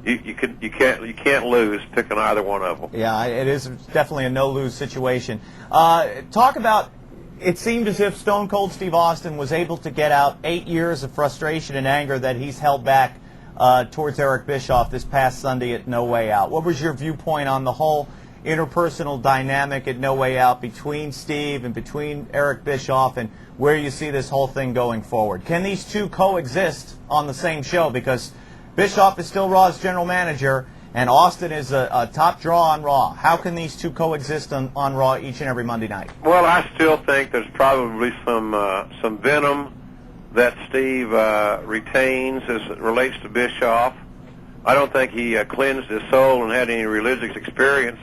you can't lose picking either one of them. Yeah, it is definitely a no-lose situation. Talk about, it seemed as if Stone Cold Steve Austin was able to get out 8 years of frustration and anger that he's held back towards Eric Bischoff this past Sunday at No Way Out. What was your viewpoint on the whole interpersonal dynamic at No Way Out between Steve and between Eric Bischoff, and where you see this whole thing going forward? Can these two coexist on the same show? Because Bischoff is still Raw's general manager, and Austin is a top draw on Raw. How can these two coexist on Raw each and every Monday night? Well, I still think there's probably some venom that Steve retains as it relates to Bischoff. I don't think he cleansed his soul and had any religious experience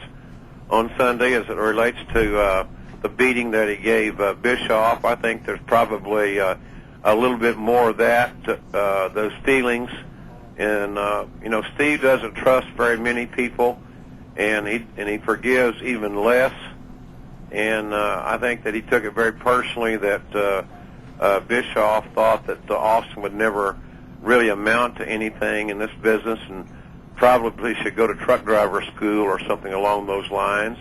on Sunday as it relates to the beating that he gave Bischoff. I think there's probably a little bit more of that, those feelings. And Steve doesn't trust very many people, and he forgives even less. And I think that he took it very personally that Bischoff thought that Austin would never really amount to anything in this business, and probably should go to truck driver school or something along those lines.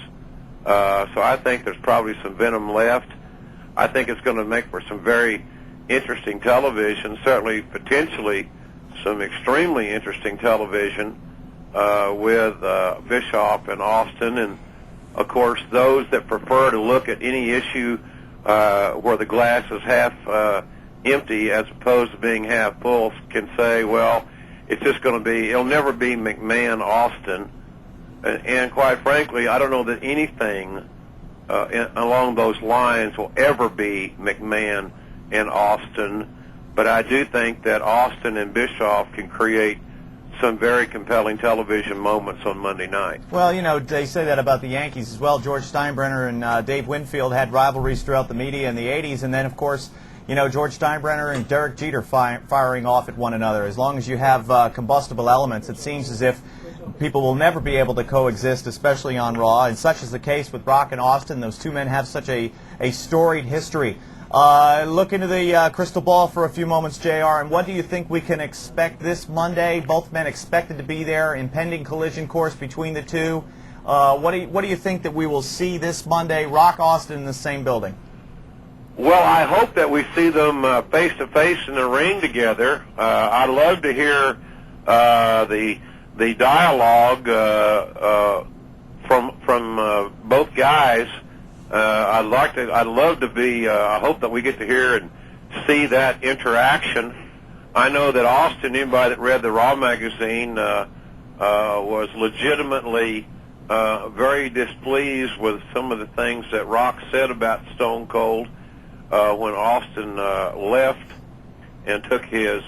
So I think there's probably some venom left. I think it's going to make for some very interesting television, certainly potentially some extremely interesting television with Bischoff and Austin. And, of course, those that prefer to look at any issue where the glass is half empty as opposed to being half full can say, well, it's just going to be, it'll never be McMahon-Austin. And quite frankly, I don't know that anything along those lines will ever be McMahon and Austin. But I do think that Austin and Bischoff can create some very compelling television moments on Monday night. Well, they say that about the Yankees as well. George Steinbrenner and Dave Winfield had rivalries throughout the media in the 80s, and then, of course, George Steinbrenner and Derek Jeter firing off at one another. As long as you have combustible elements, it seems as if people will never be able to coexist, especially on Raw, and such is the case with Rock and Austin. Those two men have such a storied history. Look into the crystal ball for a few moments, JR, and what do you think we can expect this Monday? Both men expected to be there, impending collision course between the two. What do you think that we will see this Monday, Rock Austin in the same building? Well, I hope that we see them face-to-face in the ring together. I'd love to hear the dialogue from both guys. I'd love to be. I hope that we get to hear and see that interaction. I know that Austin, anybody that read the Raw magazine, was legitimately very displeased with some of the things that Rock said about Stone Cold when Austin left and took his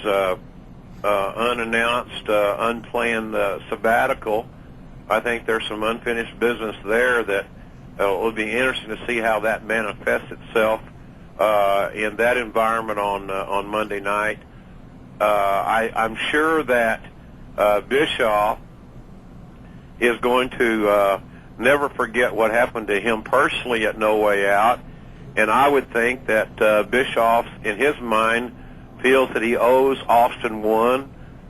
unannounced, unplanned sabbatical. I think there's some unfinished business there that it'll be interesting to see how that manifests itself in that environment on Monday night. I'm sure that Bischoff is going to never forget what happened to him personally at No Way Out, and I would think that Bischoff, in his mind, feels that he owes Austin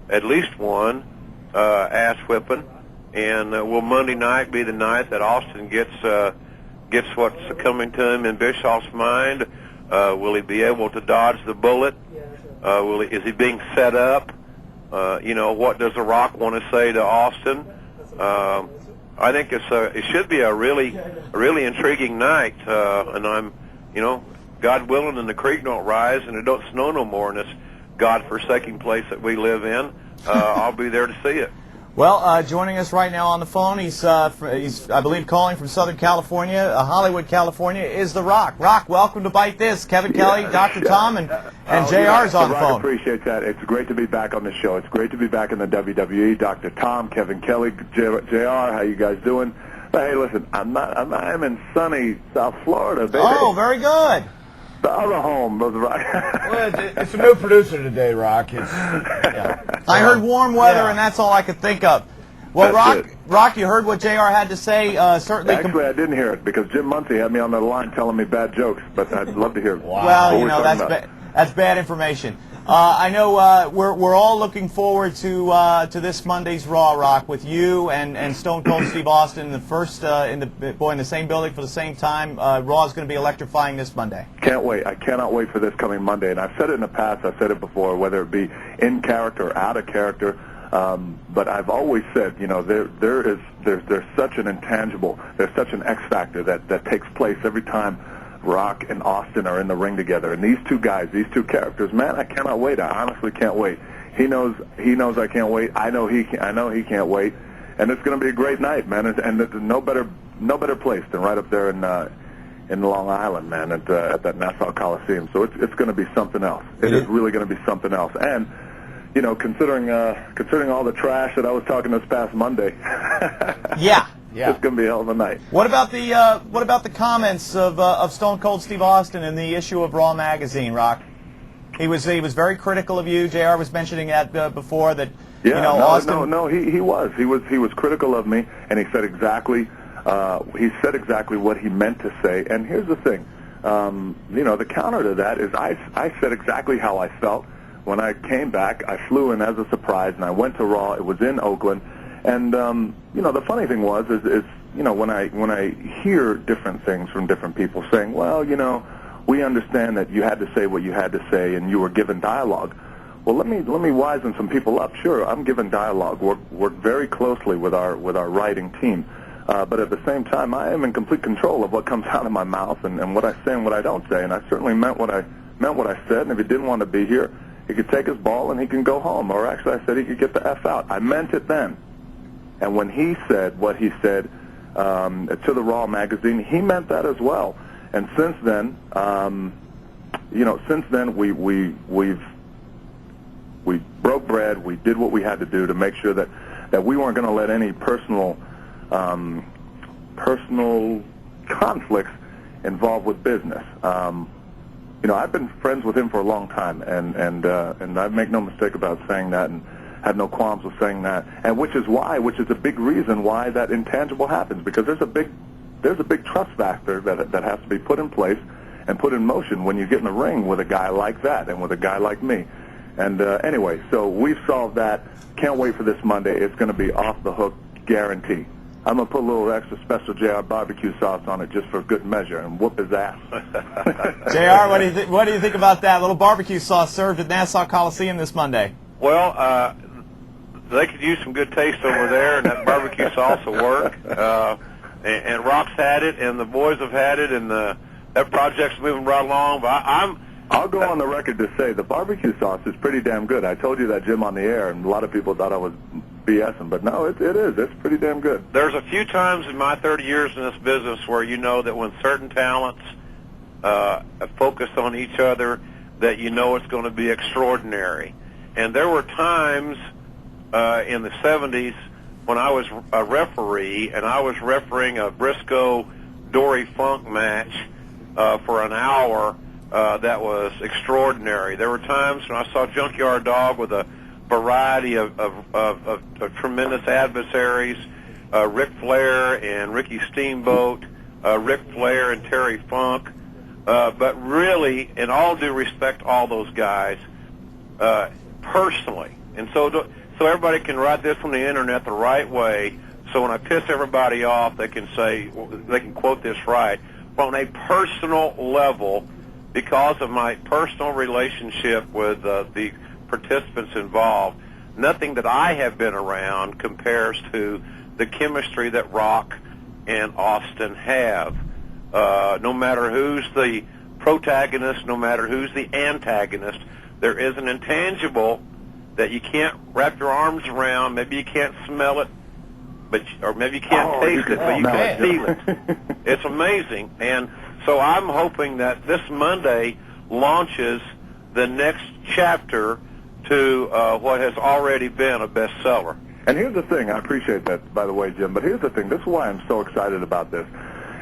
at least one ass whipping. And will Monday night be the night that Austin gets what's coming to him in Bischoff's mind? Will he be able to dodge the bullet? Is he being set up? What does The Rock want to say to Austin? I think it should be a really intriguing night. And I'm, God willing, and the creek don't rise and it don't snow no more in this godforsaken place that we live in. I'll be there to see it. Well, joining us right now on the phone, he's I believe calling from Southern California, Hollywood, California, is The Rock. Rock, welcome to Bite This. Kevin Kelly, Dr. Tom, and JR's on the phone. I appreciate that. It's great to be back on the show. It's great to be back in the WWE. Dr. Tom, Kevin Kelly, JR, how you guys doing? Hey, listen, I'm in sunny South Florida, baby. Oh, very good. The other home of The Rock. Well, it's a new producer today, Rock. I heard warm weather, and that's all I could think of. Well, Rock, you heard what JR had to say. Certainly. Actually, I didn't hear it because Jim Muncie had me on the line telling me bad jokes, but I'd love to hear it. Wow. Well, that's bad information. I know we're all looking forward to this Monday's Raw, Rock, with you and Stone Cold Steve Austin in the first in the same building for the same time. Raw is going to be electrifying this Monday. Can't wait. I cannot wait for this coming Monday. And I've said it in the past. I've said it before, whether it be in character or out of character. But I've always said, you know, there's such an intangible, there's such an X factor that takes place every time Rock and Austin are in the ring together. And these two guys, these two characters, man, I cannot wait. I honestly can't wait. He knows I can't wait. I know he can't wait. And it's going to be a great night, man. And there's no better place than right up there in Long Island, man, at that Nassau Coliseum. So it's going to be something else. It is really going to be something else. And you know, considering all the trash that I was talking this past Monday, yeah, it's going to be a hell of a night. What about the comments of Stone Cold Steve Austin in the issue of Raw magazine, Rock? He was very critical of you. JR was mentioning that before that. Yeah, you know, Austin. No, he was critical of me, and he said exactly what he meant to say. And here's the thing, you know, the counter to that is I said exactly how I felt. When I came back, I flew in as a surprise, and I went to Raw. It was in Oakland, and you know, the funny thing was, is you know, when I hear different things from different people saying, well, you know, we understand that you had to say what you had to say, and you were given dialogue. Well, let me wisen some people up. Sure, I'm given dialogue. Work very closely with our writing team, but at the same time, I am in complete control of what comes out of my mouth and what I say and what I don't say. And I certainly meant what I said. And if he didn't want to be here, he could take his ball and he can go home. Or actually, I said he could get the F out. I meant it then. And when he said what he said to the Raw magazine, he meant that as well. And since then, you know, we broke bread. We did what we had to do to make sure that we weren't going to let any personal conflicts involved with business. You know, I've been friends with him for a long time, and I make no mistake about saying that, and have no qualms with saying that. And which is a big reason why that intangible happens, because there's a big trust factor that has to be put in place and put in motion when you get in the ring with a guy like that and with a guy like me. And anyway, so we've solved that. Can't wait for this Monday. It's going to be off the hook, guarantee. I'm going to put a little extra special JR barbecue sauce on it just for good measure and whoop his ass. JR, what do you think about that? A little barbecue sauce served at Nassau Coliseum this Monday. Well, they could use some good taste over there, and that barbecue sauce will work. And Rock's had it, and the boys have had it, and that project's moving right along. But I'll go on the record to say the barbecue sauce is pretty damn good. I told you that, Jim, on the air, and a lot of people thought I was BSing, but no, it is. It's pretty damn good. There's a few times in my 30 years in this business where you know that when certain talents focus on each other, that you know it's going to be extraordinary. And there were times in the 70s when I was a referee, and I was refereeing a Briscoe-Dory Funk match for an hour that was extraordinary. There were times when I saw Junkyard Dog with a variety of tremendous adversaries, Ric Flair and Ricky Steamboat, Ric Flair and Terry Funk, but really, in all due respect, all those guys, personally. And so everybody can write this from the internet the right way, so when I piss everybody off, they can quote this right. But on a personal level, because of my personal relationship with the participants involved, nothing that I have been around compares to the chemistry that Rock and Austin have. No matter who's the protagonist, no matter who's the antagonist, there is an intangible that you can't wrap your arms around. Maybe you can't smell it, or maybe you can't taste it, but you can feel it. It's amazing. And so I'm hoping that this Monday launches the next chapter to what has already been a bestseller. And here's the thing. I appreciate that, by the way, Jim. But here's the thing. This is why I'm so excited about this,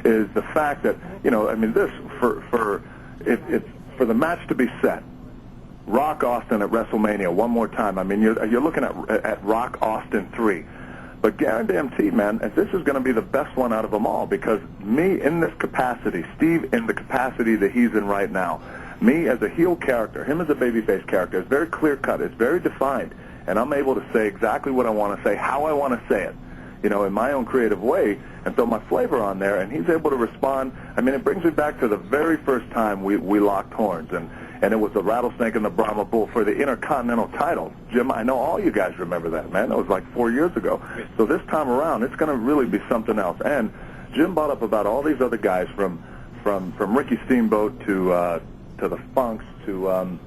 is the fact that, you know, I mean, this for the match to be set, Rock Austin at WrestleMania one more time. I mean, you're looking at Rock Austin 3. But guarantee, man, this is going to be the best one out of them all, because me in this capacity, Steve in the capacity that he's in right now, Me as a heel character, him as a babyface character, it's very clear-cut, it's very defined, and I'm able to say exactly what I want to say, how I want to say it, in my own creative way, and throw my flavor on there, and he's able to respond. I mean, it brings me back to the very first time we locked horns, and it was the Rattlesnake and the Brahma Bull for the Intercontinental title. Jim, I know all you guys remember that, man. That was like 4 years ago. So this time around, it's going to really be something else. And Jim brought up about all these other guys from Ricky Steamboat to the Funks to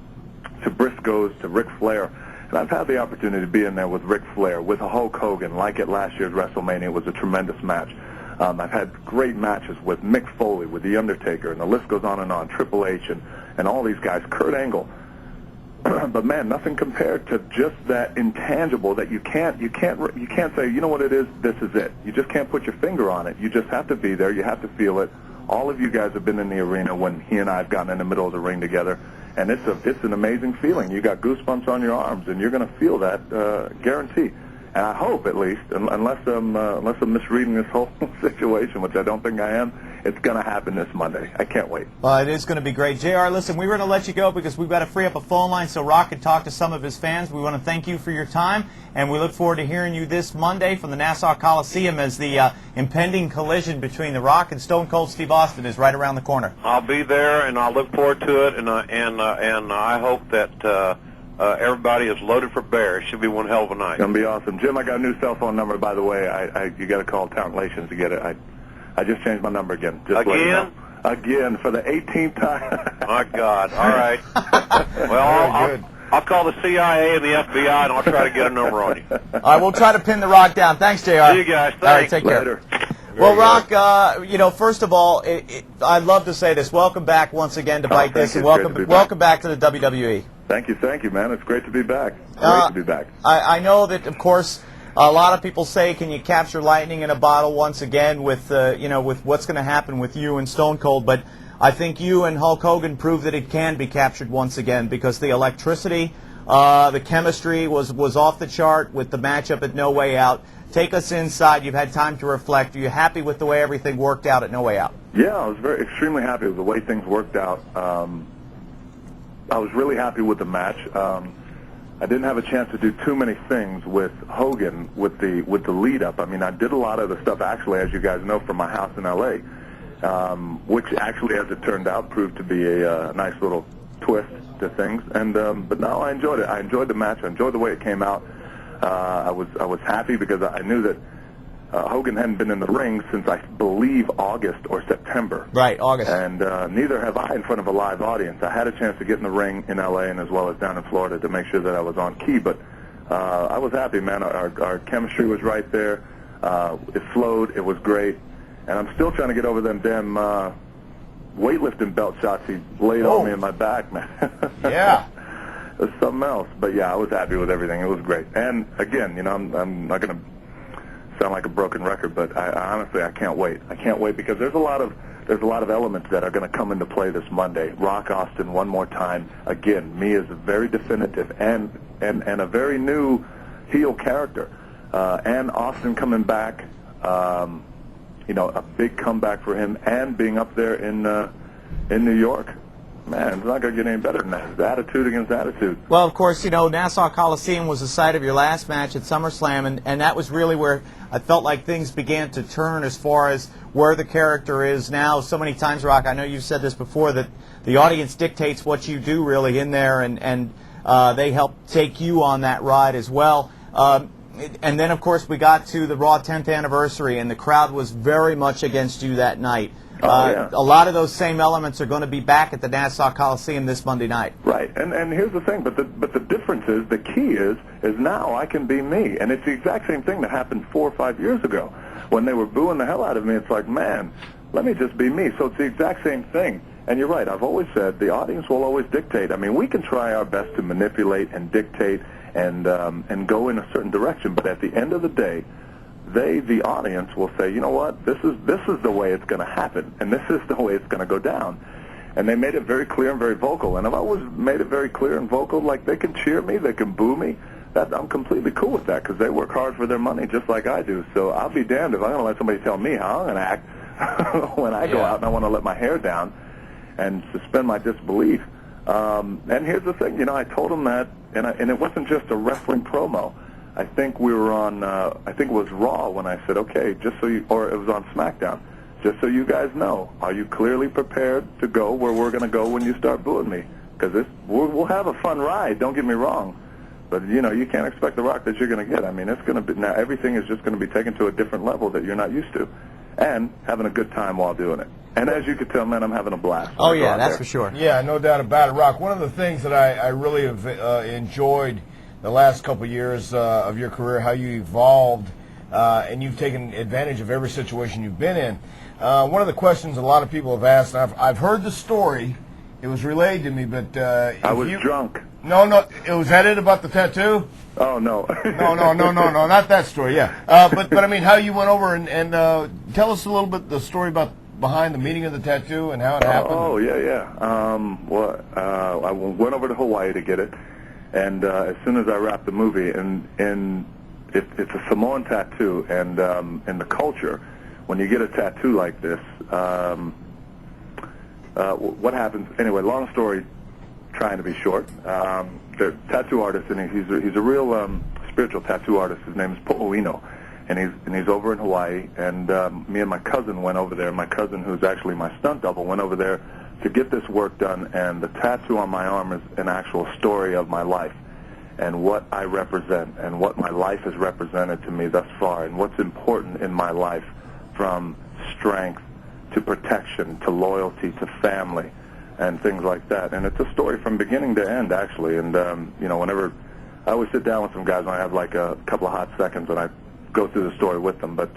Briscoes to Ric Flair. And I've had the opportunity to be in there with Ric Flair, with Hulk Hogan, like at last year's WrestleMania. It was a tremendous match. I've had great matches with Mick Foley, with The Undertaker, and the list goes on, Triple H, and all these guys, Kurt Angle. But man, nothing compared to just that intangible that you can't say, you know what it is, this is it. You just can't put your finger on it. You just have to be there. You have to feel it. All of you guys have been in the arena when he and I have gotten in the middle of the ring together, and it's an amazing feeling. You got goosebumps on your arms, and you're going to feel that, guarantee. And I hope, at least, unless I'm misreading this whole situation, which I don't think I am, it's going to happen this Monday. I can't wait. Well, it is going to be great. JR, listen, we were going to let you go because we've got to free up a phone line so Rock can talk to some of his fans. We want to thank you for your time, and we look forward to hearing you this Monday from the Nassau Coliseum as the impending collision between The Rock and Stone Cold Steve Austin is right around the corner. I'll be there, and I'll look forward to it, and I hope that everybody is loaded for bear. It should be one hell of a night. It's going to be awesome. Jim, I got a new cell phone number, by the way. You got to call Town Relations to get it. I just changed my number again. Just again? Again, for the 18th time. My God. All right. Well, I'll call the CIA and the FBI, and I'll try to get a number on you. All right, we'll try to pin The Rock down. Thanks, JR. See you guys. Thanks. All right, take care. Later. Well, Rock, first of all, I'd love to say this. Welcome back once again to Bite This, and welcome back to the WWE. Thank you, man. It's great to be back. Great to be back. I know that, of course, a lot of people say, can you capture lightning in a bottle once again with what's going to happen with you and Stone Cold, but I think you and Hulk Hogan proved that it can be captured once again because the electricity, the chemistry was off the chart with the matchup at No Way Out. Take us inside. You've had time to reflect. Are you happy with the way everything worked out at No Way Out? Yeah, I was extremely happy with the way things worked out. I was really happy with the match. I didn't have a chance to do too many things with Hogan with the lead up. I mean, I did a lot of the stuff actually, as you guys know, from my house in L.A., which actually, as it turned out, proved to be a nice little twist to things. And but no, I enjoyed it. I enjoyed the match. I enjoyed the way it came out. I was happy because I knew that Hogan hadn't been in the ring since, I believe, August or September. Right, August. And neither have I in front of a live audience. I had a chance to get in the ring in L.A. and as well as down in Florida to make sure that I was on key. But I was happy, man. Our chemistry was right there. It flowed. It was great. And I'm still trying to get over them damn weightlifting belt shots he laid on me in my back, man. Yeah. It was something else. But, yeah, I was happy with everything. It was great. And, again, I'm not going to sound like a broken record, but I honestly, I can't wait. I can't wait because there's a lot of elements that are going to come into play this Monday. Rock Austin one more time. Again, me is a very definitive and a very new heel character. And Austin coming back, a big comeback for him, and being up there in New York. Man, it's not going to get any better than that. It's attitude against attitude. Well, of course, Nassau Coliseum was the site of your last match at SummerSlam, and that was really where I felt like things began to turn as far as where the character is now. So many times, Rock, I know you've said this before, that the audience dictates what you do really in there, and they help take you on that ride as well. And then, of course, we got to the Raw 10th anniversary, and the crowd was very much against you that night. Yeah. A lot of those same elements are going to be back at the Nassau Coliseum this Monday night. Right, and here's the thing, but the difference is, the key is now I can be me, and it's the exact same thing that happened 4 or 5 years ago. When they were booing the hell out of me, it's like, man, let me just be me. So it's the exact same thing. And you're right, I've always said the audience will always dictate. I mean, we can try our best to manipulate and dictate and go in a certain direction, but at the end of the day, the audience will say, you know what, this is the way it's going to happen, and this is the way it's going to go down. And they made it very clear and very vocal, and I've always made it very clear and vocal, like they can cheer me, they can boo me. I'm completely cool with that because they work hard for their money just like I do. So I'll be damned if I'm going to let somebody tell me how I'm going to act when I go out and I want to let my hair down and suspend my disbelief. And here's the thing, I told him that, and it wasn't just a wrestling promo. I think we were on, I think it was Raw when I said, okay, or it was on SmackDown, just so you guys know, are you clearly prepared to go where we're going to go when you start booing me? Because we'll have a fun ride, don't get me wrong. But, you can't expect the Rock that you're going to get. I mean, it's going to be, now everything is just going to be taken to a different level that you're not used to. And having a good time while doing it. And as you can tell, man, I'm having a blast. Oh, yeah, that's for sure. Yeah, no doubt about it, Rock. One of the things that I really have enjoyed the last couple of years of your career, how you evolved, and you've taken advantage of every situation you've been in. One of the questions a lot of people have asked, and I've heard the story. It was relayed to me, but... I was drunk. No, was that it about the tattoo? Oh, no. No, not that story, yeah. But I mean, how you went over and tell us a little bit the story about behind the meaning of the tattoo and how it happened. Oh, yeah. I went over to Hawaii to get it, and as soon as I wrapped the movie, and it's a Samoan tattoo, and in the culture, when you get a tattoo like this, what happens, anyway, long story, trying to be short, the tattoo artist, and he's a real spiritual tattoo artist. His name is Po'oino, and he's over in Hawaii. And me and my cousin went over there. My cousin, who's actually my stunt double, went over there to get this work done. And the tattoo on my arm is an actual story of my life and what I represent and what my life has represented to me thus far and what's important in my life, from strength to protection to loyalty to family and things like that. And it's a story from beginning to end, actually. And, whenever I always sit down with some guys when I have like a couple of hot seconds and I go through the story with them. But,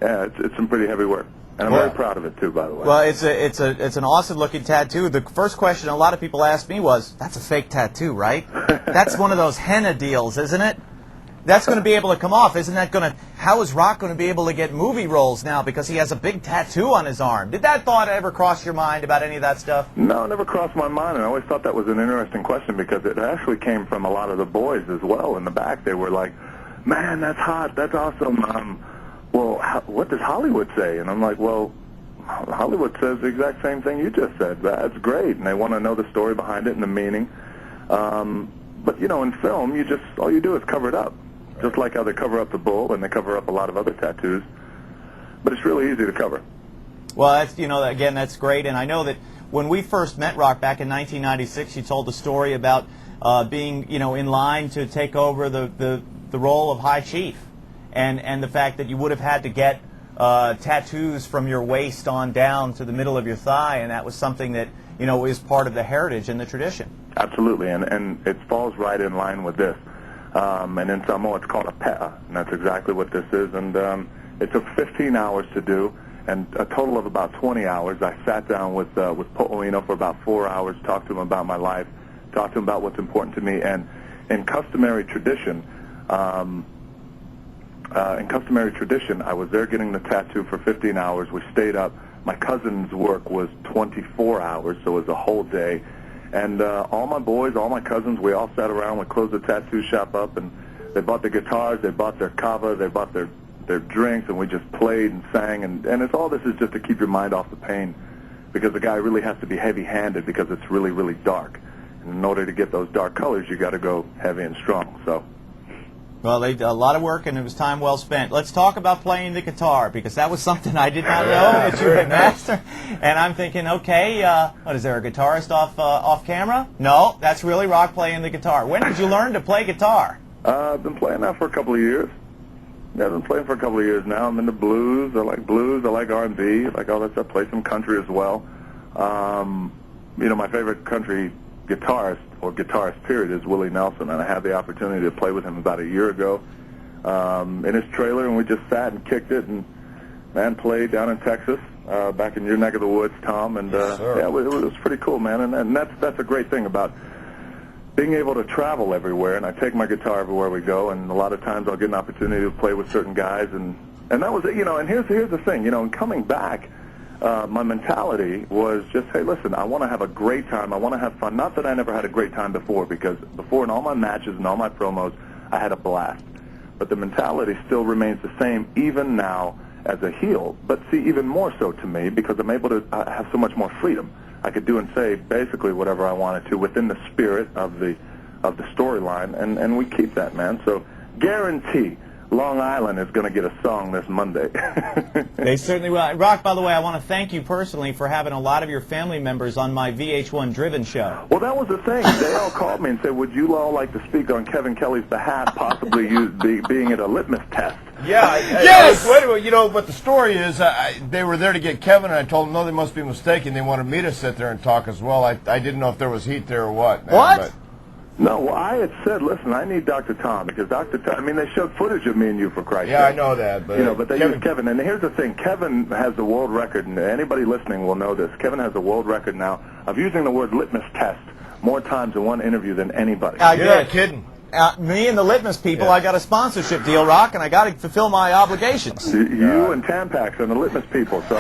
yeah, it's some pretty heavy work. And I'm very proud of it, too, by the way. Well, it's an awesome-looking tattoo. The first question a lot of people asked me was, that's a fake tattoo, right? That's one of those henna deals, isn't it? That's going to be able to come off. Isn't that going to... How is Rock going to be able to get movie roles now because he has a big tattoo on his arm? Did that thought ever cross your mind about any of that stuff? No, it never crossed my mind, and I always thought that was an interesting question because it actually came from a lot of the boys as well in the back. They were like, man, that's hot, that's awesome. What does Hollywood say? And I'm like, well, Hollywood says the exact same thing you just said. That's great, and they want to know the story behind it and the meaning. But, in film, all you do is cover it up. Just like how they cover up the bull and they cover up a lot of other tattoos. But it's really easy to cover. Well, that's, again, that's great. And I know that when we first met Rock back in 1996, you told the story about being, in line to take over the role of High Chief. And the fact that you would have had to get tattoos from your waist on down to the middle of your thigh. And that was something that, is part of the heritage and the tradition. Absolutely. And it falls right in line with this. And in Samoa, it's called a pe'a, and that's exactly what this is. And it took 15 hours to do, and a total of about 20 hours. I sat down with Po'oino for about 4 hours, talked to him about my life, talked to him about what's important to me. And in customary tradition, I was there getting the tattoo for 15 hours. We stayed up. My cousin's work was 24 hours, so it was a whole day. And all my boys, all my cousins, we all sat around. We closed the tattoo shop up, and they bought their guitars, they bought their kava, they bought their drinks, and we just played and sang. And it's all this is just to keep your mind off the pain, because the guy really has to be heavy-handed because it's really, really dark. And in order to get those dark colors, you got to go heavy and strong. So. Well, they did a lot of work, and it was time well spent. Let's talk about playing the guitar, because that was something I did not know that you were a master. And I'm thinking, okay, what is there, a guitarist off camera? No, that's really Rock playing the guitar. When did you learn to play guitar? I've been playing that for a couple of years. Yeah, I've been playing for a couple of years now. I'm into blues. I like R&B. I like all that stuff. Play some country as well. My favorite country guitarist, or guitarist period, is Willie Nelson, and I had the opportunity to play with him about a year ago in his trailer, and we just sat and kicked it and played down in Texas, back in your neck of the woods, Tom, and yeah, it was pretty cool, man. And that's a great thing about being able to travel everywhere, and I take my guitar everywhere we go, and a lot of times I'll get an opportunity to play with certain guys, and that was it, and here's the thing, in coming back, my mentality was just, hey, listen, I want to have a great time. I want to have fun. Not that I never had a great time before, because before in all my matches and all my promos, I had a blast. But the mentality still remains the same even now as a heel. But see, even more so to me, because I'm able to have so much more freedom. I could do and say basically whatever I wanted to within the spirit of the storyline, and we keep that, man. So guarantee Long Island is going to get a song this Monday. They certainly will. Rock, by the way, I want to thank you personally for having a lot of your family members on my VH1 Driven show. Well, that was the thing. They all called me and said, would you all like to speak on Kevin Kelly's behalf, possibly being at a litmus test? Yeah, yes! Wait a minute, you know, but the story is they were there to get Kevin, and I told them, no, they must be mistaken. They wanted me to sit there and talk as well. I didn't know if there was heat there or what. Man, what? But no, well, I had said, listen, I need Dr. Tom, because Dr. Tom, I mean, they showed footage of me and you, for Christ's sake. yeah, I know that. But, You know, but they used Kevin. And here's the thing, Kevin has the world record, and anybody listening will know this. Kevin has the world record now of using the word litmus test more times in one interview than anybody. You're not kidding. Me and the Litmus people, I got a sponsorship deal, Rock, and I got to fulfill my obligations. You and Tampax and the litmus people. So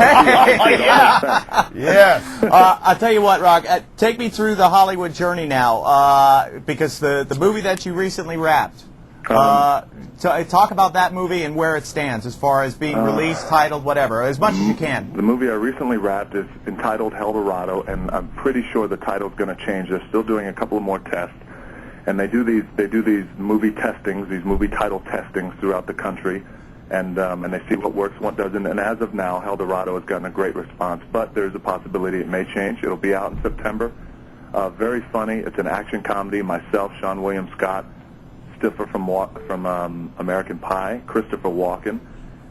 Yes. I'll tell you what, Rock, take me through the Hollywood journey now, because the movie that you recently wrapped, talk about that movie and where it stands as far as being released, titled, whatever, as much as you can. The movie I recently wrapped is entitled Eldorado, and I'm pretty sure the title's going to change. They're still doing a couple of more tests. And they do these movie testings, these movie title testings throughout the country, and they see what works, what doesn't. And as of now, Eldorado has gotten a great response. But there's a possibility it may change. It'll be out in September. Very funny. It's an action comedy. Myself, Sean William Scott, Stifler from American Pie, Christopher Walken,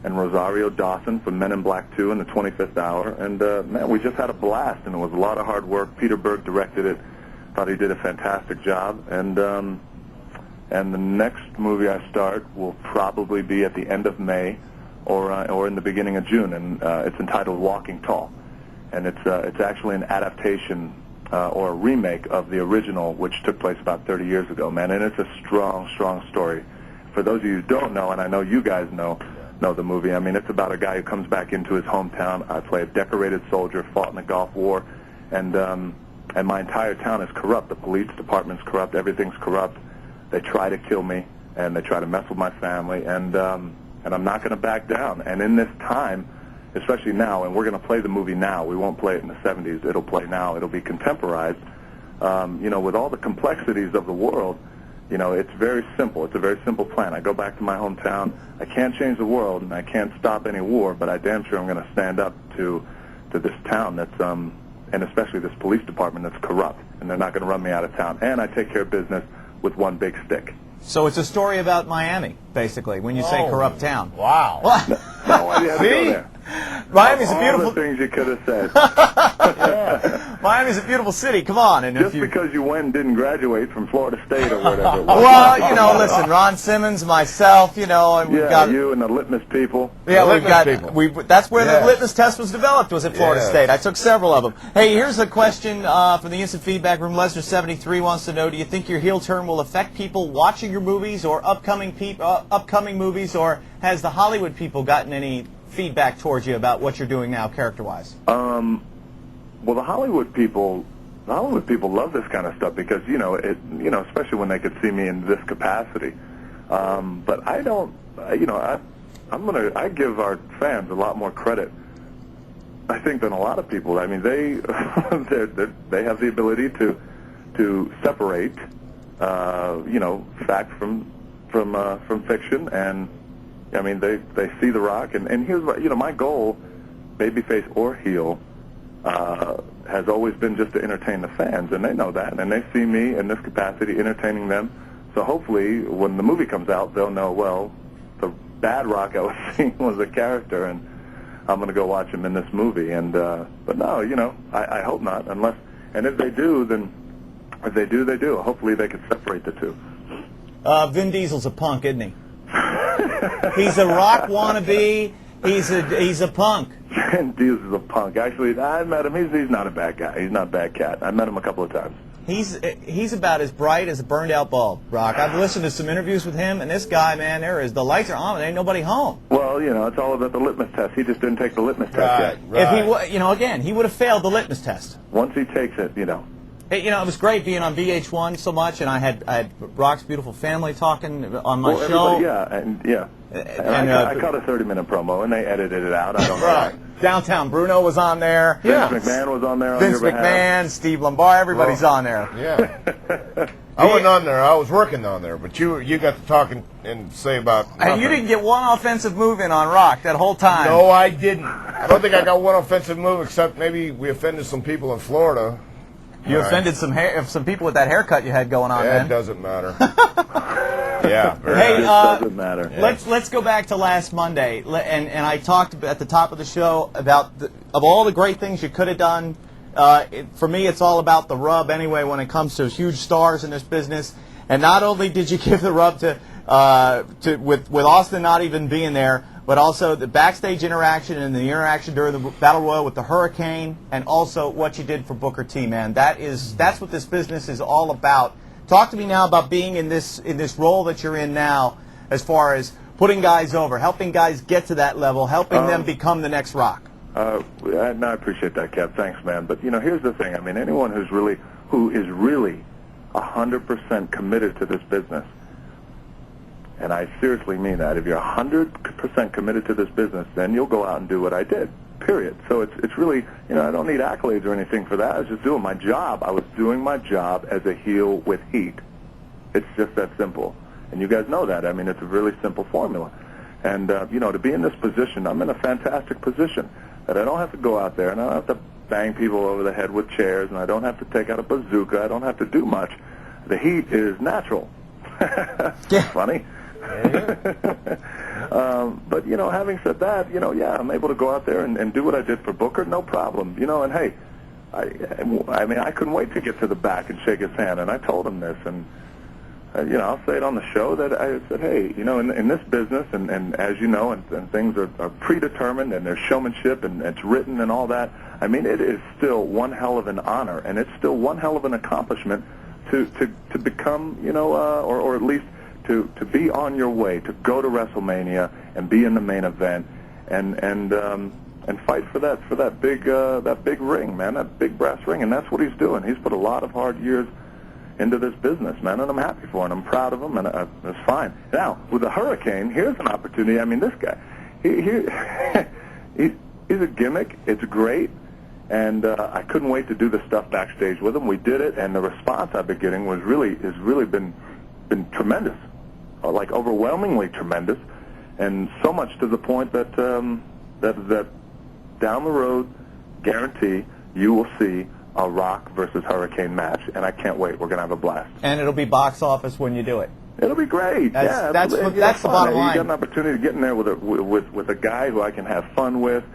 and Rosario Dawson from Men in Black 2 and The 25th Hour. And man, we just had a blast, and it was a lot of hard work. Peter Berg directed it. Thought he did a fantastic job, and the next movie I start will probably be at the end of May, or in the beginning of June, and it's entitled Walking Tall, and it's actually an adaptation or a remake of the original, which took place about 30 years ago, man, and it's a strong story. For those of you who don't know, and I know you guys know the movie. I mean, it's about a guy who comes back into his hometown. I play a decorated soldier, fought in the Gulf War, and my entire town is corrupt. The police department's corrupt. Everything's corrupt. They try to kill me, and they try to mess with my family, and I'm not going to back down. And in this time, especially now, and we're going to play the movie now. We won't play it in the 70s. It'll play now. It'll be contemporized. You know, with all the complexities of the world, you know, it's very simple. It's a very simple plan. I go back to my hometown. I can't change the world, and I can't stop any war, but I damn sure I'm going to stand up to this town that's and especially this police department that's corrupt, and they're not going to run me out of town. And I take care of business with one big stick. So it's a story about Miami, basically, when you say corrupt town. Wow. No idea how to go there. Miami's a beautiful... All the things you could have said. Miami's a beautiful city. Come on. And Just because you went and didn't graduate from Florida State or whatever it was. Well, you know, listen, Ron Simmons, myself, you know, and we've got... you and the litmus people. Yeah, we've got... people. That's where the litmus test was developed, was at Florida State. I took several of them. Hey, here's a question from the Instant Feedback Room. Lesnar73 wants to know, do you think your heel turn will affect people watching your movies or upcoming movies, or has the Hollywood people gotten any feedback towards you about what you're doing now, character-wise? Well, the Hollywood people love this kind of stuff because especially when they could see me in this capacity. But I don't, I give our fans a lot more credit, I think, than a lot of people. I mean, they they have the ability to separate, fact from fiction, and I mean, they see The Rock, and here's what, my goal, babyface or heel, has always been just to entertain the fans, and they know that, and they see me in this capacity entertaining them. So hopefully, when the movie comes out, they'll know, well, the bad Rock I was seeing was a character, and I'm going to go watch him in this movie. And but no, I hope not, unless, and if they do, then if they do, they do. Hopefully, they can separate the two. Vin Diesel's a punk, isn't he? He's a Rock wannabe. He's a punk. Vin Diesel's a punk. Actually, I met him. He's not a bad guy. He's not a bad cat. I met him a couple of times. He's about as bright as a burned out bulb, Rock. I've listened to some interviews with him, and this guy, man, the lights are on, and ain't nobody home. Well, it's all about the litmus test. He just didn't take the litmus test yet. Right. If he, again, he would have failed the litmus test. Once he takes it, You know, it was great being on VH1 so much, and I had Rock's Beautiful Family talking on my show. I cut a 30-minute promo, and they edited it out. I don't know. Right. Downtown Bruno was on there. Vince McMahon was on there. Vince McMahon, Steve Lombard, everybody's on there. Yeah. I wasn't on there. I was working on there, but you got to talk and say about nothing. And you didn't get one offensive move in on Rock that whole time. No, I didn't. I don't think I got one offensive move, except maybe we offended some people in Florida. You offended some people with that haircut you had going on. It doesn't matter. Yeah. Hey, it doesn't matter. Let's go back to last Monday, and I talked at the top of the show about of all the great things you could have done. For me, it's all about the rub anyway when it comes to huge stars in this business. And not only did you give the rub with Austin not even being there, but also the backstage interaction and the interaction during the Battle Royal with the Hurricane, and also what you did for Booker T, man. That's what this business is all about. Talk to me now about being in this role that you're in now, as far as putting guys over, helping guys get to that level, helping them become the next Rock. I appreciate that, Cap. Thanks, man. But here's the thing. I mean, anyone who is really 100% committed to this business, and I seriously mean that. If you're 100% committed to this business, then you'll go out and do what I did. Period. So it's really, I don't need accolades or anything for that. I was just doing my job. I was doing my job as a heel with heat. It's just that simple. And you guys know that. I mean, it's a really simple formula. And, to be in this position, I'm in a fantastic position that I don't have to go out there and I don't have to bang people over the head with chairs, and I don't have to take out a bazooka. I don't have to do much. The heat is natural. Funny. But, having said that, I'm able to go out there and do what I did for Booker, no problem. And, hey, I couldn't wait to get to the back and shake his hand, and I told him this, and, I'll say it on the show that I said, hey, in this business, and as you know, and things are predetermined, and there's showmanship, and it's written and all that, I mean, it is still one hell of an honor, and it's still one hell of an accomplishment to become, or at least to be on your way, to go to WrestleMania and be in the main event and fight for that big ring, man, that big brass ring, and that's what he's doing. He's put a lot of hard years into this business, man, and I'm happy for him. I'm proud of him, and it's fine. Now, with the Hurricane, here's an opportunity. I mean, this guy, he's a gimmick. It's great, and I couldn't wait to do the stuff backstage with him. We did it, and the response I've been getting has really been tremendous, like overwhelmingly tremendous, and so much to the point that that down the road, guarantee you will see a Rock versus Hurricane match, and I can't wait. We're going to have a blast. And it'll be box office when you do it. It'll be great. That's the bottom line. You got an opportunity to get in there with a guy who I can have fun with.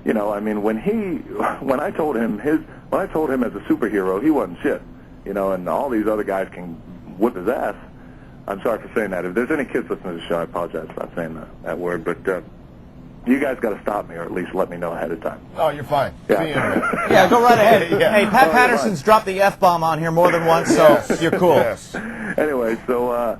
I mean, when I told him as a superhero, he wasn't shit. And all these other guys can whip his ass. I'm sorry for saying that. If there's any kids listening to the show, I apologize for not saying that word, but. You guys got to stop me, or at least let me know ahead of time. Oh, you're fine. Yeah, go right ahead. Hey, Pat Patterson's dropped the F-bomb on here more than once, so you're cool. Yes. Anyway, so,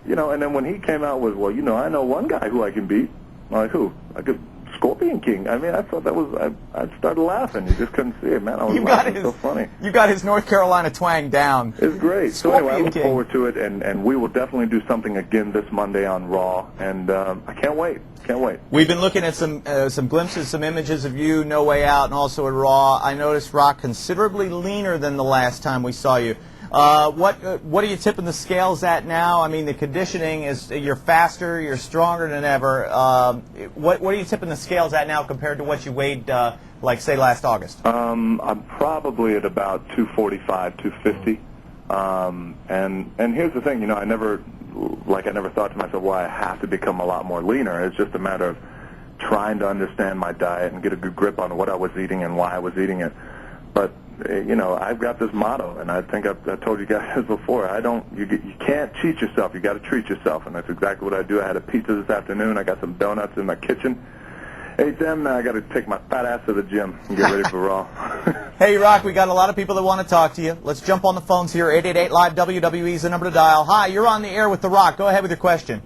and then when he came out with, I know one guy who I can beat. I'm like, who? I could Scorpion King. I mean, I thought that was, I started laughing. You just couldn't see it, man. I was laughing. So funny. You got his North Carolina twang down. It's great. So anyway, I look forward to it, and we will definitely do something again this Monday on Raw, and I can't wait. Can't wait. We've been looking at some glimpses, some images of you, No Way Out, and also at Raw. I noticed Rock considerably leaner than the last time we saw you. What are you tipping the scales at now? I mean, the conditioning is you're faster, you're stronger than ever. What are you tipping the scales at now compared to what you weighed, like say last August? I'm probably at about 245, 250. And here's the thing, I never thought to myself, well, I have to become a lot more leaner. It's just a matter of trying to understand my diet and get a good grip on what I was eating and why I was eating it. But I've got this motto, and I think I've told you guys before. You can't cheat yourself. You got to treat yourself, and that's exactly what I do. I had a pizza this afternoon. I got some donuts in my kitchen. Hey, Tim, I got to take my fat ass to the gym and get ready for Raw. Hey, Rock, we got a lot of people that want to talk to you. Let's jump on the phones here. 888-LIVE-WWE is the number to dial. Hi, you're on the air with The Rock. Go ahead with your question.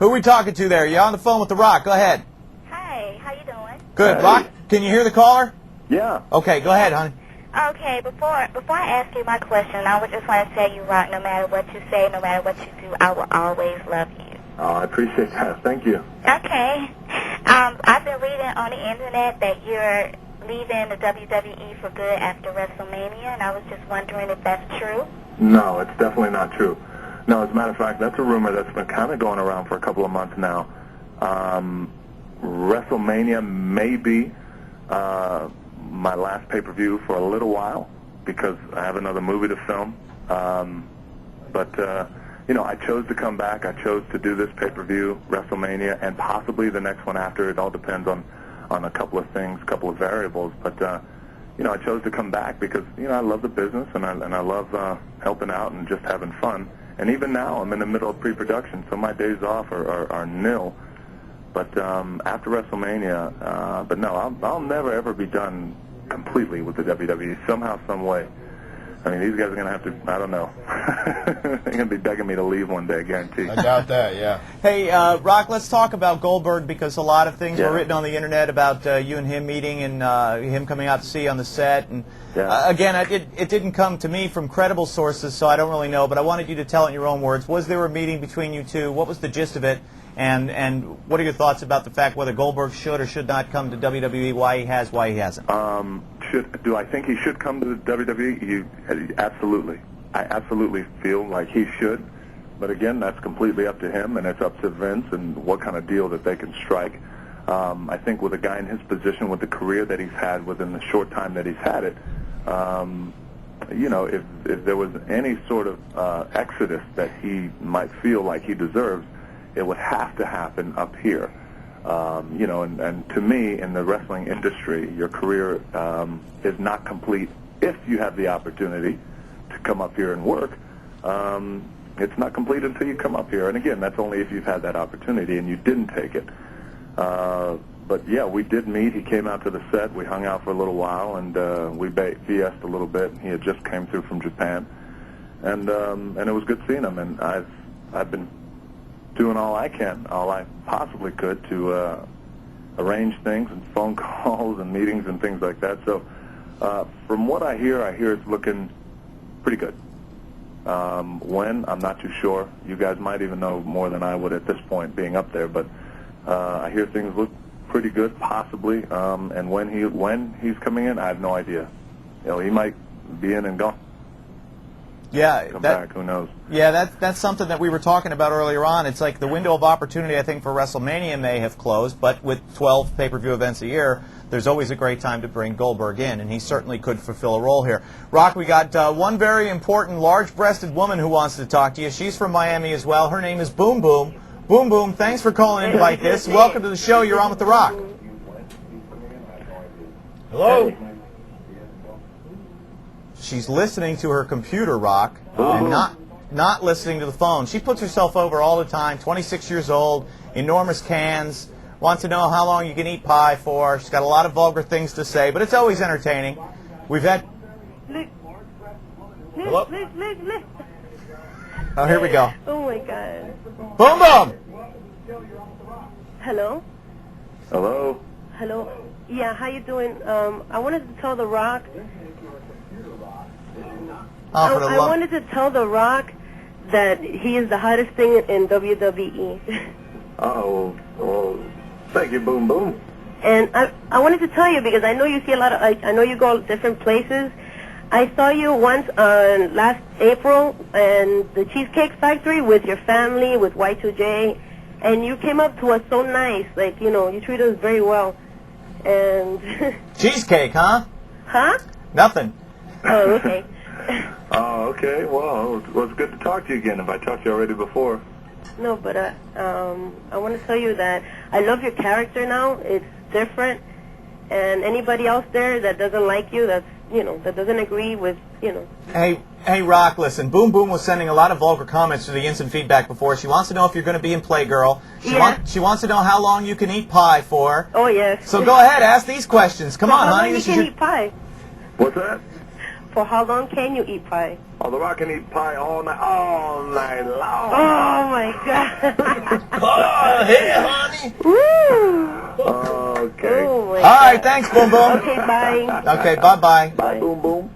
Who are we talking to there? You're on the phone with The Rock. Go ahead. Hey, how you doing? Good. Hey. Rock, can you hear the caller? Yeah. Okay, go ahead, honey. Okay, before I ask you my question, I would just want to tell you, Rock, no matter what you say, no matter what you do, I will always love you. Oh, I appreciate that. Thank you. Okay. I've been reading on the internet that you're leaving the WWE for good after WrestleMania, and I was just wondering if that's true. No, it's definitely not true. No, as a matter of fact, that's a rumor that's been kind of going around for a couple of months now. WrestleMania may be my last pay-per-view for a little while because I have another movie to film. But you know, I chose to come back. I chose to do this pay-per-view, WrestleMania, and possibly the next one after. It all depends on a couple of things, a couple of variables. But you know, I chose to come back because you know I love the business and I love helping out and just having fun. And even now, I'm in the middle of pre-production, so my days off are nil. But after WrestleMania, but no, I'll never ever be done completely with the WWE somehow, some way. I mean, these guys are going to have to, I don't know. They're going to be begging me to leave one day, I guarantee. I doubt that, yeah. Hey, Rock, let's talk about Goldberg because a lot of things Yeah. were written on the internet about you and him meeting and him coming out to see you on the set. And Yeah. again, it didn't come to me from credible sources, so I don't really know. But I wanted you to tell it in your own words. Was there a meeting between you two? What was the gist of it? And what are your thoughts about the fact whether Goldberg should or should not come to WWE? Why he has, why he hasn't? Do I think he should come to the WWE? Absolutely. I absolutely feel like he should. But again, that's completely up to him, and it's up to Vince and what kind of deal that they can strike. I think with a guy in his position, with the career that he's had within the short time that he's had it, you know, if there was any sort of exodus that he might feel like he deserves, it would have to happen up here. You know, and to me, in the wrestling industry, your career is not complete if you have the opportunity to come up here and work. It's not complete until you come up here. And again, that's only if you've had that opportunity and you didn't take it. But yeah, we did meet. He came out to the set. We hung out for a little while, and we BS'd a little bit. He had just came through from Japan, and it was good seeing him. And I've been doing all I possibly could to arrange things and phone calls and meetings and things like that. So from what I hear it's looking pretty good. When, I'm not too sure. You guys might even know more than I would at this point, being up there. But I hear things look pretty good, possibly. And when he's coming in, I have no idea. You know, he might be in and gone. Yeah, Come back, who knows? Yeah, that's something that we were talking about earlier on. It's like the window of opportunity, I think, for WrestleMania may have closed, but with 12 pay-per-view events a year, there's always a great time to bring Goldberg in, and he certainly could fulfill a role here. Rock, we got one very important large-breasted woman who wants to talk to you. She's from Miami as well. Her name is Boom Boom. Boom Boom, thanks for calling in like this. Welcome to the show. You're on with The Rock. Hello? She's listening to her computer, Rock, and not listening to the phone. She puts herself over all the time, 26 years old, enormous cans, wants to know how long you can eat pie for. She's got a lot of vulgar things to say, but it's always entertaining. We've had... Hello? Look. Oh, here we go. Oh, my God. Boom Boom! Hello? Hello? Hello? Yeah, how you doing? I wanted to tell The Rock... Oh, for the I love... wanted to tell The Rock that he is the hottest thing in WWE. Oh, well, thank you, Boom Boom. And I wanted to tell you because I know you see a lot of, I know you go different places. I saw you once on last April in the Cheesecake Factory with your family, with Y2J, and you came up to us so nice, like, you know, you treated us very well. And... Cheesecake, huh? Huh? Nothing. Oh, okay. Oh, okay. Well, it's good to talk to you again. If I talked to you already before. No, but I want to tell you that I love your character now. It's different. And anybody else there that doesn't like you, that's, you know, that doesn't agree with, you know. Hey, Rock, listen. Boom Boom was sending a lot of vulgar comments to the instant feedback before. She wants to know if you're going to be in Playgirl. She wants to know how long you can eat pie for. Oh, yes. So go ahead, ask these questions. Come on, how honey. long you can eat pie? What's that? for how long can you eat pie? Oh, The Rock can eat pie all night long. Oh, my God. Oh, hey, honey. Woo. Okay. Oh, my All right, God. thanks, Boom Boom. Okay, bye. Okay, bye-bye. Bye, Boom Boom.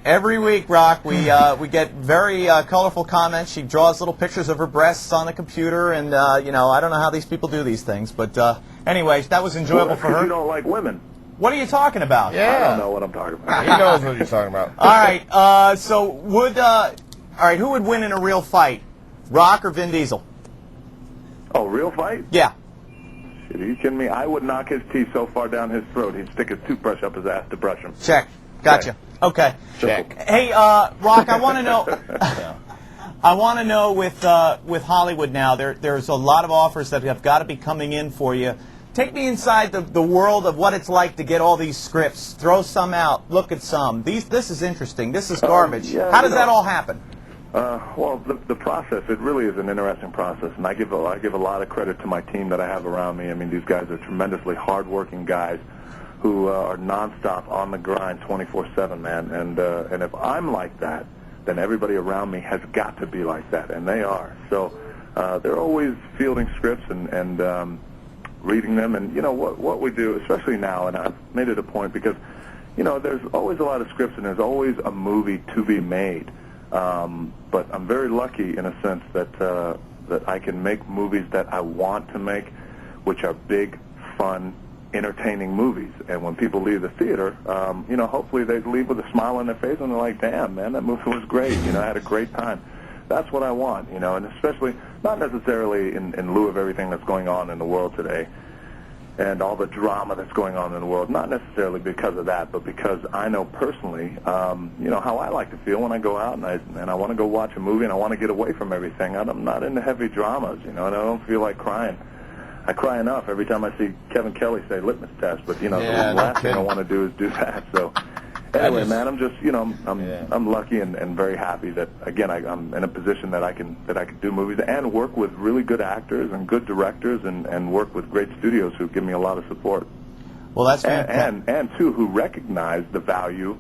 Every week, Rock, we get very colorful comments. She draws little pictures of her breasts on the computer, and, you know, I don't know how these people do these things. But, anyways, that was enjoyable for her. You don't like women. What are you talking about? Yeah. I don't know what I'm talking about. He knows what he's talking about. All right, so all right, who would win in a real fight, Rock or Vin Diesel? Oh, real fight? Yeah. Shit, are you kidding me? I would knock his teeth so far down his throat, he'd stick his toothbrush up his ass to brush him. Check. Gotcha. Okay. Check. Hey, Rock, I want to know. I want to know with Hollywood now. There's a lot of offers that have got to be coming in for you. Take me inside the world of what it's like to get all these scripts. Throw some out. Look at some. This is interesting. This is garbage. Yeah, How does that all happen? Well, the process, it really is an interesting process, and I give a lot of credit to my team that I have around me. I mean, these guys are tremendously hardworking guys who are nonstop on the grind 24/7, man. And if I'm like that, then everybody around me has got to be like that, and they are. So they're always fielding scripts and reading them, and you know what we do, especially now, and I've made it a point because, you know, there's always a lot of scripts and there's always a movie to be made. But I'm very lucky in a sense that I can make movies that I want to make, which are big, fun, entertaining movies. And when people leave the theater, you know, hopefully they leave with a smile on their face and they're like, damn, man, that movie was great. You know, I had a great time. That's what I want, you know, and especially not necessarily in lieu of everything that's going on in the world today and all the drama that's going on in the world, not necessarily because of that, but because I know personally, you know, how I like to feel when I go out and I want to go watch a movie and I want to get away from everything. I'm not into heavy dramas, you know, and I don't feel like crying. I cry enough every time I see Kevin Kelly say litmus test, but, you know, the last thing I want to do is do that, so... Anyway, man, I'm just, you know, I'm lucky and very happy that, again, I'm in a position that I can do movies and work with really good actors and good directors and work with great studios who give me a lot of support. Well, that's fantastic. And too, who recognize the value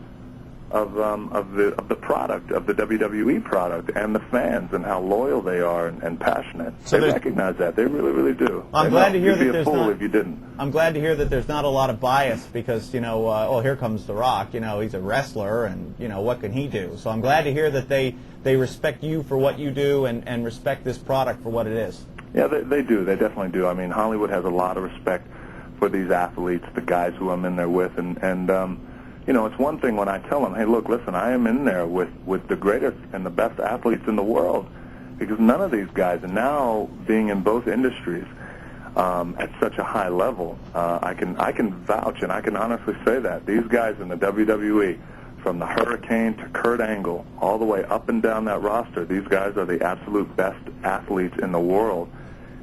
of the product, of the WWE product, and the fans and how loyal they are and passionate. So they recognize that. They really, really do. I'm glad to hear that you'd be there's a fool not, if you didn't. I'm glad to hear that there's not a lot of bias because, you know, oh, here comes The Rock. You know, he's a wrestler, and, you know, what can he do? So I'm glad to hear that they respect you for what you do and respect this product for what it is. Yeah, they do. They definitely do. I mean, Hollywood has a lot of respect for these athletes, the guys who I'm in there with, and you know, it's one thing when I tell them, hey, look, listen, I am in there with the greatest and the best athletes in the world, because none of these guys, and now being in both industries at such a high level, I can vouch and I can honestly say that these guys in the WWE, from the Hurricane to Kurt Angle, all the way up and down that roster, these guys are the absolute best athletes in the world,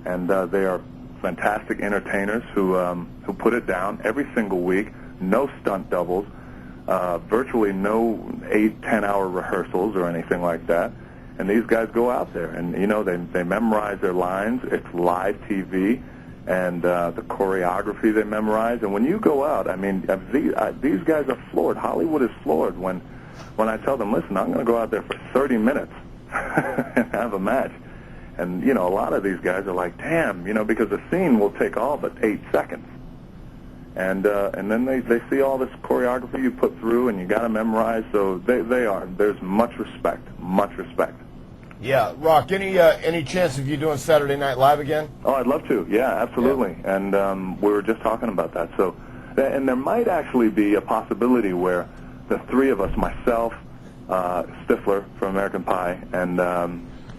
and they are fantastic entertainers who put it down every single week. No stunt doubles. Virtually no 8-10-hour rehearsals or anything like that. And these guys go out there and, you know, they memorize their lines. It's live TV, and the choreography they memorize. And when you go out, I mean, these guys are floored. Hollywood is floored when I tell them, listen, I'm going to go out there for 30 minutes and have a match. And, you know, a lot of these guys are like, damn, you know, because the scene will take all but 8 seconds. And then they see all this choreography you put through, and you got to memorize. So there's much respect. Yeah, Rock. Any chance of you doing Saturday Night Live again? Oh, I'd love to. Yeah, absolutely. Yeah. And we were just talking about that. So, and there might actually be a possibility where the three of us, myself, Stifler from American Pie,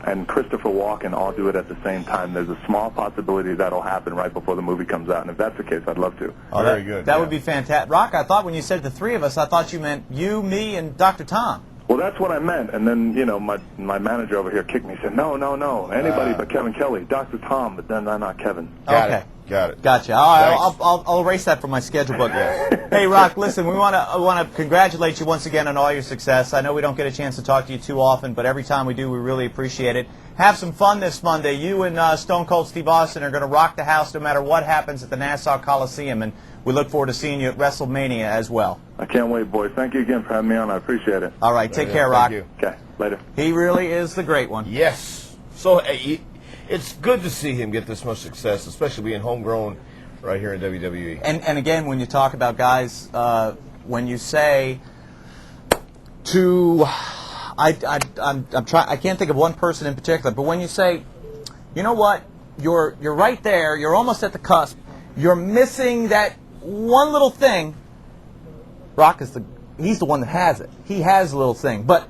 and Christopher Walken all do it at the same time. There's a small possibility that'll happen right before the movie comes out, and if that's the case, I'd love to. Oh, very good. That would be fantastic. Rock, I thought when you said the three of us, I thought you meant you, me, and Dr. Tom. Well, that's what I meant, and then, you know, my manager over here kicked me and said, no, anybody but Kevin Kelly, Dr. Tom, but then not Kevin. Okay. Got it. Gotcha. I'll erase that from my schedule book. Hey, Rock, listen, we want to congratulate you once again on all your success. I know we don't get a chance to talk to you too often, but every time we do, we really appreciate it. Have some fun this Monday. You and Stone Cold Steve Austin are going to rock the house no matter what happens at the Nassau Coliseum, and we look forward to seeing you at WrestleMania as well. I can't wait, boys. Thank you again for having me on. I appreciate it. All right, take care, Rock. Thank you. Okay, later. He really is the great one. Yes. So it's good to see him get this much success, especially being homegrown right here in WWE. And again, when you talk about guys, when you say to, I'm trying, I can't think of one person in particular, but when you say, you know what, you're right there, you're almost at the cusp, you're missing that one little thing. Rock is he's the one that has it. He has a little thing, but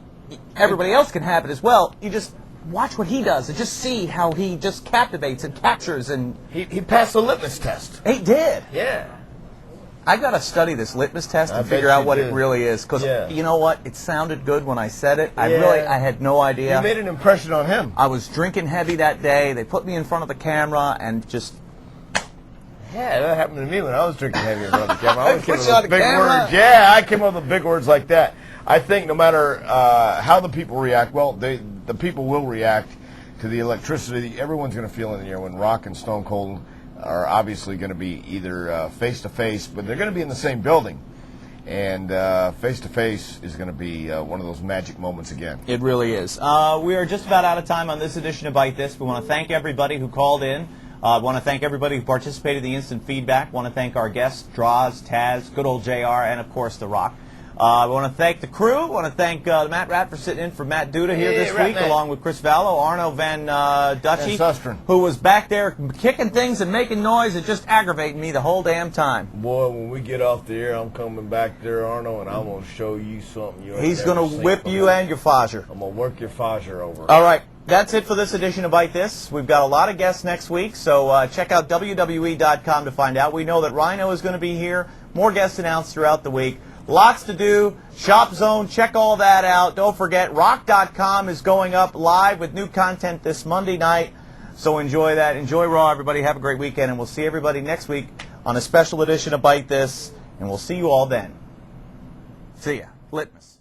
everybody else can have it as well. You just watch what he does and just see how he just captivates and captures, and He passed the litmus test. he did. Yeah. I got to study this litmus test I and bet figure out you what did. it really is, because Yeah. you know what? It sounded good when I said it. I Yeah. had no idea. You made an impression on him. I was drinking heavy that day. They put me in front of the camera and just. Yeah, that happened to me when I was drinking heavy in front of the camera. I was Put coming you up on with the big camera? words. Yeah, I came up with big words like that. I think no matter how the people react, well, the people will react to the electricity. Everyone's going to feel in the air when Rock and Stone Cold are obviously going to be either face to face, but they're going to be in the same building. And face to face is going to be one of those magic moments again. It really is. We are just about out of time on this edition of Bite This. We want to thank everybody who called in. I want to thank everybody who participated in the instant feedback. Want to thank our guests, Draws, Taz, good old JR, and of course The Rock. I want to thank the crew. I want to thank Matt Rat for sitting in for Matt Duda here this week, along with Chris Vallo, Arno Van Dutchie, And Susteren. who was back there kicking things and making noise and just aggravating me the whole damn time. Boy, when we get off the air, I'm coming back there, Arno, and I'm going to show you something you ain't He's never going to seen whip before. you and your Fajer. I'm going to work your Fajer over. All right. That's it for this edition of Bite This. We've got a lot of guests next week, so check out WWE.com to find out. We know that Rhino is going to be here. More guests announced throughout the week. Lots to do. Shop Zone, check all that out. Don't forget, Rock.com is going up live with new content this Monday night, so enjoy that. Enjoy Raw, everybody. Have a great weekend, and we'll see everybody next week on a special edition of Bite This, and we'll see you all then. See ya. Litmus.